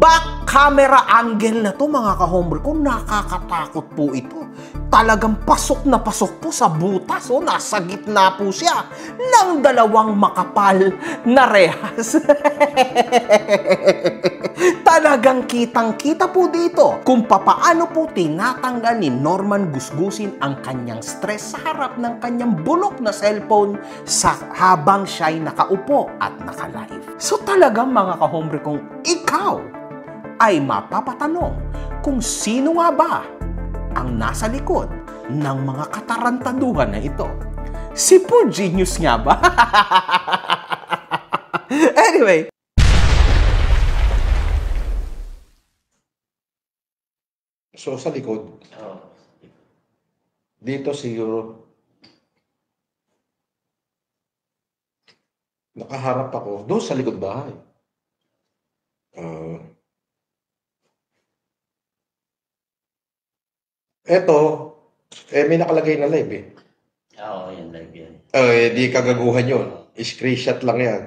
back camera angle na to, mga kahombre ko, nakakatakot po ito. Talagang pasok na pasok po sa butas. Nasa gitna po siya ng dalawang makapal na rehas. Talagang kitang-kita po dito kung papaano po tinatanggal ni Norman Gusgusin ang kanyang stress sa harap ng kanyang bulok na cellphone habang siya'y nakaupo at naka-live. So talagang, mga kahombre kong, ikaw ay mapapatanong kung sino nga ba ang nasa likod ng mga katarantaduhan na ito. Si Food Genius nga ba? Anyway, so sa likod, dito siguro, nakaharap ako, doon sa likod bahay. Eto, may nakalagay na live Oo, yan, live yan. Di kagaguhan yun. Screenshot lang yan.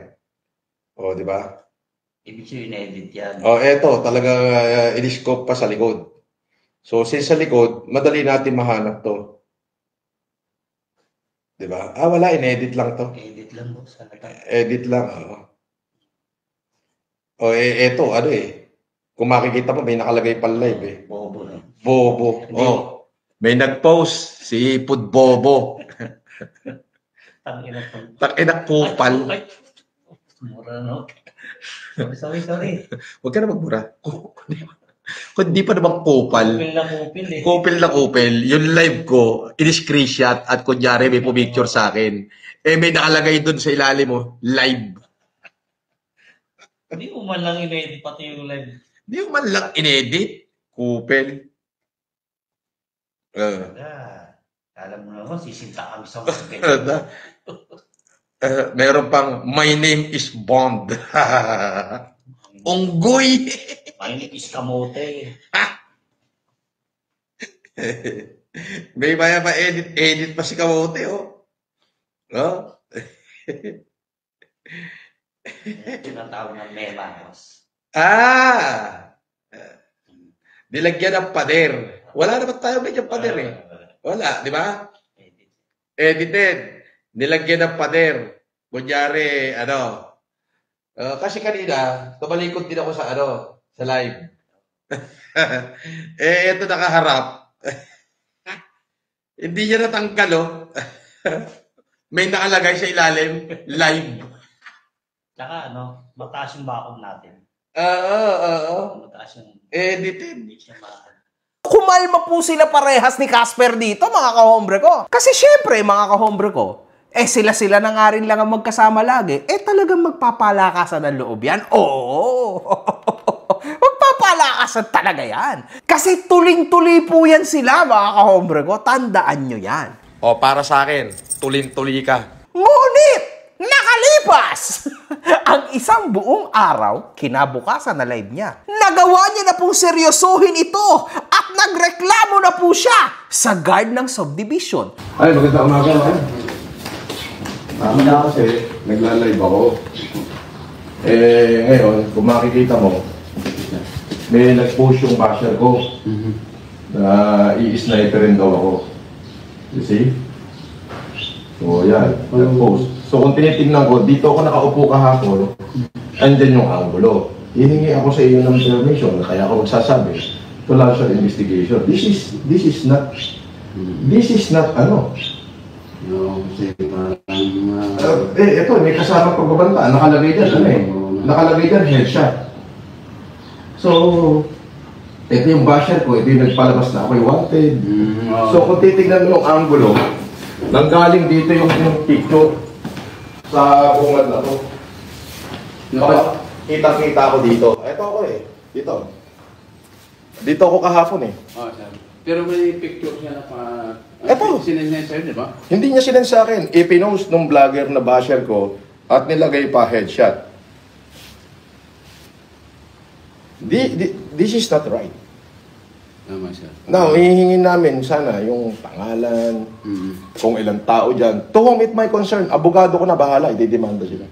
Di ba? Ibig sabihin, edit yan. Eto, talagang in-scope pa sa likod. So, since sa likod, madali natin mahanap to. Di ba? Wala, in-edit lang to. Edit lang po. Edit lang, eto, kung makikita mo, may nakalagay pa live Bobo, no? Bobo. May nag-post, si Food Bobo. Tangina kupal. Mura, no? Sorry. Huwag ka na magmura. Kung di pa naman kupal. Kupil na kupil. Yung live ko, in-screenshot at kunyari may pumicture sa akin. May nakalagay dun sa ilalim mo, live. Hindi mo man lang in-edit pati yung live. Hindi mo man lang in-edit. Kupil. Alam mo naman, sisinta kami sa mga meron pang, my name is Bond. Unggoy. My name is Kamote. May maya edit pa si Kamote, Tinatawag ng memas. Nilagyan ng pader. Wala naman tayo medyo pader Wala, di ba? Edited. Nilagyan ng pader. Kunyari, kasi kanina, tumalikod din ako sa live. Ito nakaharap. Hindi niya natanggal, oh. May nakalagay sa ilalim, live. Tsaka mataas yung vacuum natin. Oo. Mataas yung... Edited. Kumalma po sila parehas ni Casper dito, mga kahombre ko. Kasi syempre, mga kahombre ko, sila na nga rin lang ang magkasama lagi, talagang magpapalakasan ng loob yan. Oo! Magpapalakasan talaga yan. Kasi tuling-tuli po yan sila, mga kahombre ko. Tandaan nyo yan. O, para sa akin, tulin-tuli ka. Ngunit, nakalipas ang isang buong araw, kinabukasan na live niya. Nagawa niya na pong seryosohin ito at nagreklamo na po siya sa guard ng subdivision. Ay, maganda umaga na. Kasi nagla-live ako. Ngayon, kung makikita mo, may nag-post yung basher ko na i-sniperin daw ako. You see? So, yan. Nag-post. So, kung tinitingnan ko, dito ako nakaupo kahapon, andyan yung angulo. Hihingi ako sa iyo ng information, kaya ako magsasabi, to launch an investigation. This is not ano. Ito, may kasama pagbabanta. Nakalagay dyan, nakalagay dyan, headshot. So, ito yung basher ko, ito yung nagpalabas na ako yung wanted. So, kung titignan mo yung angulo, nanggaling dito yung picture sa bungad na to. Kita-kita ako dito. Ito ako dito. Dito ako kahapon sir. Pero may picture siya na Eto. Sinensya sa'yo, di ba? Hindi niya sinend sa akin. Ipinost nung vlogger na basher ko at nilagay pa headshot. This is not right. Tama, sir. Now, hihingin namin sana yung pangalan, kung ilang tao dyan. To whom it may concern, abogado ko na bahala, ididemanda sila.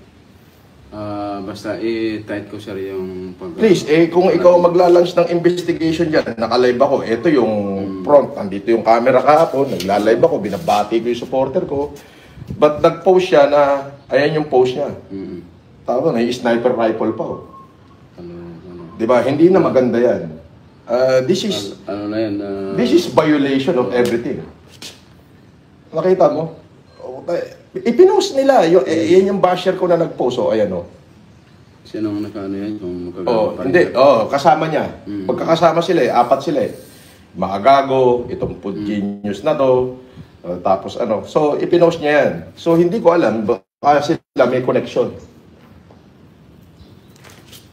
Basta i-tight ko, sir, yung Please, kung ikaw magla-launch ng investigation dyan, nakalive ako, ito yung front, andito yung camera kahapon, nagla-live ako, binabati ko yung supporter ko. But nag-post siya na, ayan yung post niya. Tapos na, sniper rifle pa. Diba? Hindi na maganda yan. This is violation of everything. Nakita mo? Ipinost nila. Yan yung basher ko na nag-post. Ayan o. Sinong nakaano yan? Hindi. Kasama niya. Pagkakasama sila, 4 sila Maagago, itong food genius na to. Tapos ano. So, ipinost niya yan. So, hindi ko alam. Baka sila may connection.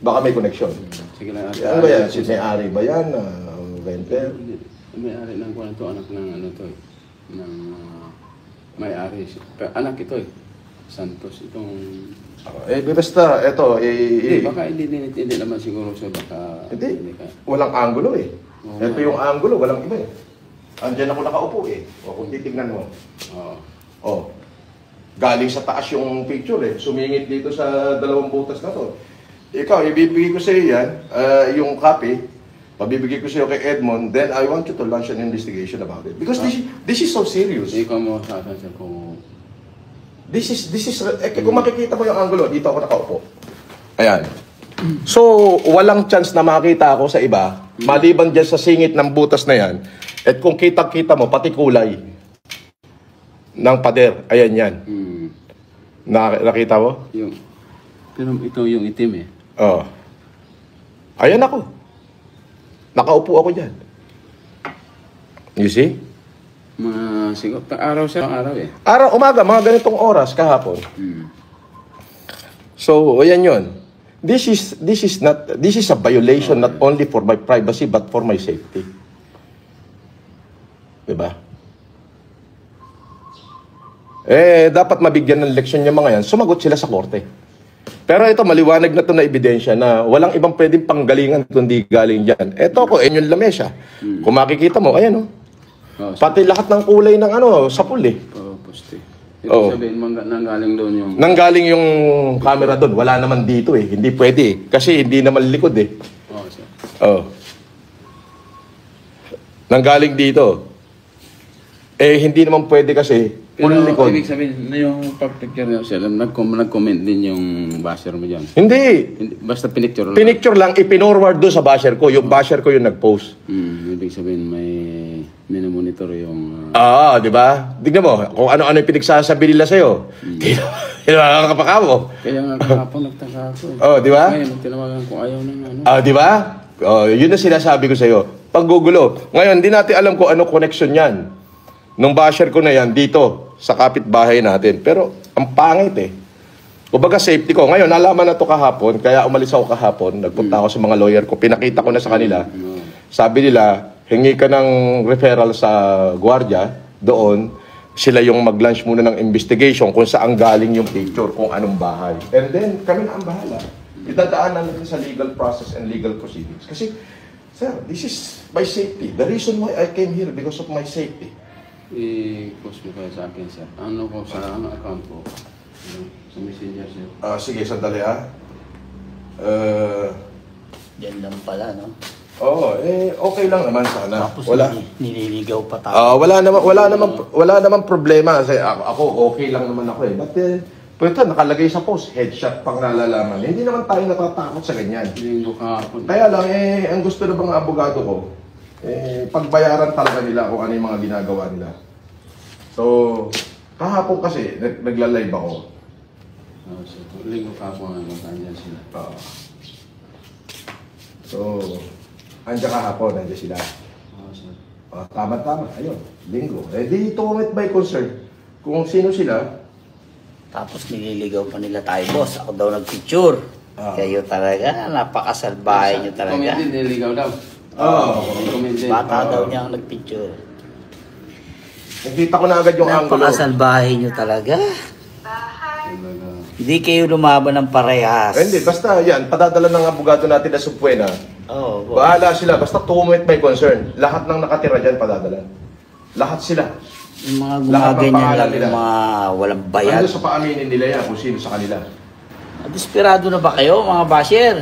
Baka may connection. Sige lang. Ano ba yan? May-ari ba yan? Renter? May-ari ng kwento, anak ng ano to ng may-ari. Anak ito Santos, itong... basta, ito, baka hindi naman siguro siya, baka... Hindi, walang angulo ito yung angulo, walang iba Andyan ako nakaupo kung titignan mo. Galing sa taas yung picture sumingit dito sa 2 butas na to. Ikaw, ibibigay ko sa iyo yan, yung copy, pabibigay ko sa iyo kay Edmond, then I want you to launch an investigation about it. Because this is so serious. Ikaw mo sasansya kung... This is kung makikita mo yung angulo, dito ako nakaupo. Ayan. So, walang chance na makita ako sa iba, maliban dyan sa singit ng butas na yan, at kung kita-kita mo, pati kulay ng pader, ayan yan. Nakita mo? Pero ito yung itim Ayan ako. Nakaupo ako dyan. You see? Siguro, araw siya, Araw, umaga, mga ganitong oras, kahapon. So, ayan yun. This is a violation not only for my privacy, but for my safety. Diba? Dapat mabigyan ng leksyon yung mga yan. Sumagot sila sa korte. Pero ito, maliwanag na ito na ebidensya na walang ibang pwedeng panggalingan kundi galing dyan. Ito ko, yung lamesa. Kung makikita mo, ayan pati lahat ng kulay ng sapul poste. Ito sabihin, nanggaling doon yung... Nanggaling yung camera doon. Wala naman dito Hindi pwede Kasi hindi naman likod Nanggaling dito. Hindi naman pwede kasi pero ibig sabihin, yung pag-picture niya siya, nag-comment din yung basher mo dyan? Hindi. Basta pinicture lang? Pinicture lang, ipinorward doon sa basher ko. Yung basher ko yung nag-post. Ibig sabihin, may minomonitor yung... Di ba? Tignan mo, kung ano-ano yung pinagsasabi nila sa'yo. Kailangan ka pa ka mo. Kaya nga kahapon nagtaka ako. Di ba? Ngayon, tinawagan ko ayaw ng ano. Di ba? Yun ang sinasabi ko sa'yo. Paggugulo. Ngayon, hindi natin alam kung ano connection yan. Nung basher ko na yan, dito, sa kapitbahay natin. Pero, ang pangit eh. Kumbaga safety ko. Ngayon, nalaman na to kahapon, kaya umalis ako kahapon. Nagpunta ako sa mga lawyer ko. Pinakita ko na sa kanila. Sabi nila, hingi ka ng referral sa gwardiya doon. Sila yung mag-launch muna ng investigation kung saan galing yung picture, kung anong bahay. And then, kami na ang bahala. Idadaanan natin sa legal process and legal proceedings. Kasi, sir, this is my safety. The reason why I came here because of my safety. I-post mo kayo sa akin, sir. Ano ko sa account ko? Sa messenger, sir. Sige, sandali Diyan lang pala, no? Okay lang naman sana. Tapos Wala. nililigaw pa tayo. Wala naman problema kasi ako okay lang naman ako eh. But punta nakalagay sa post, headshot pang nalalaman. Hindi naman tayo natatakot sa ganyan. Kaya lang ang gusto ng mga abogado ko, pagbayaran talaga nila kung ano yung mga ginagawa nila. So, kahapon kasi nagla-live ako. Linggo kahapon nandiyan sila. So, andiyan kahapon, nandiyan sila. Tama-tama, ayun, linggo. Di tumit by concern kung sino sila. Tapos nililigaw pa nila tayo, boss. Ako daw nagpicture. Kayo talaga, napakasalbahay nyo talaga. Comment din, nililigaw daw. Bata daw niya ang nagpicture. Nakita ko na agad yung angulo. Napakasalbahay nyo talaga. Hindi kayo lumaban ng parehas. Hindi, basta yan, padadala ng abogado natin na Supuena. Bahala sila, basta tumit by concern. Lahat ng nakatira dyan, padadala. Lahat sila. Yung mga gumaganyan lang, yung mga walang bayad. Ando sa paaminin nila yan, kung sino sa kanila. Desperado na ba kayo, mga basher?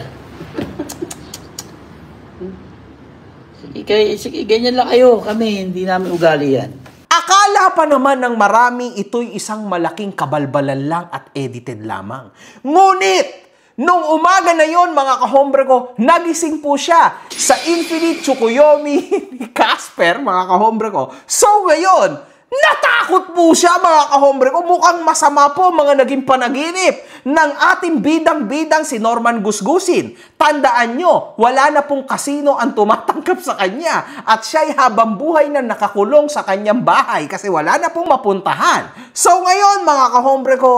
Sige, ganyan lang kayo. Kami, hindi namin ugali yan. Akala pa naman ng marami ito'y isang malaking kabalbalan lang at edited lamang. Ngunit, nung umaga na yon mga kahombre ko, nagising po siya sa Infinite Tsukuyomi ni Casper, mga kahombre ko. So ngayon, natakot po siya mga kahombre ko. Mukhang masama po mga naging panaginip ng ating bidang-bidang si Norman Gusgusin. Tandaan nyo, wala na pong kasino ang tumatanggap sa kanya at siya'y habang buhay na nakakulong sa kanyang bahay kasi wala na pong mapuntahan. So ngayon mga kahombre ko,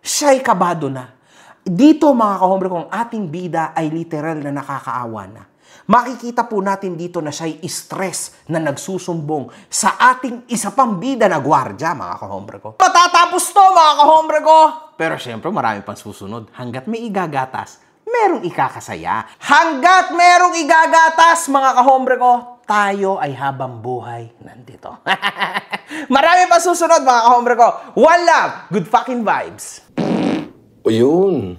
siya'y kabado na. Dito mga kahombre ko, ang ating bida ay literal na nakakaawa na. Makikita po natin dito na siya'y stress na nagsusumbong sa ating isa pang bida na gwardya, mga kahombre ko. Matatapos to, mga kahombre ko! Pero syempre, marami pang susunod. Hanggat may igagatas, merong ikakasaya. Hanggat merong igagatas, mga kahombre ko, tayo ay habang buhay nandito. Marami pang susunod, mga kahombre ko. One love, good fucking vibes. O yun.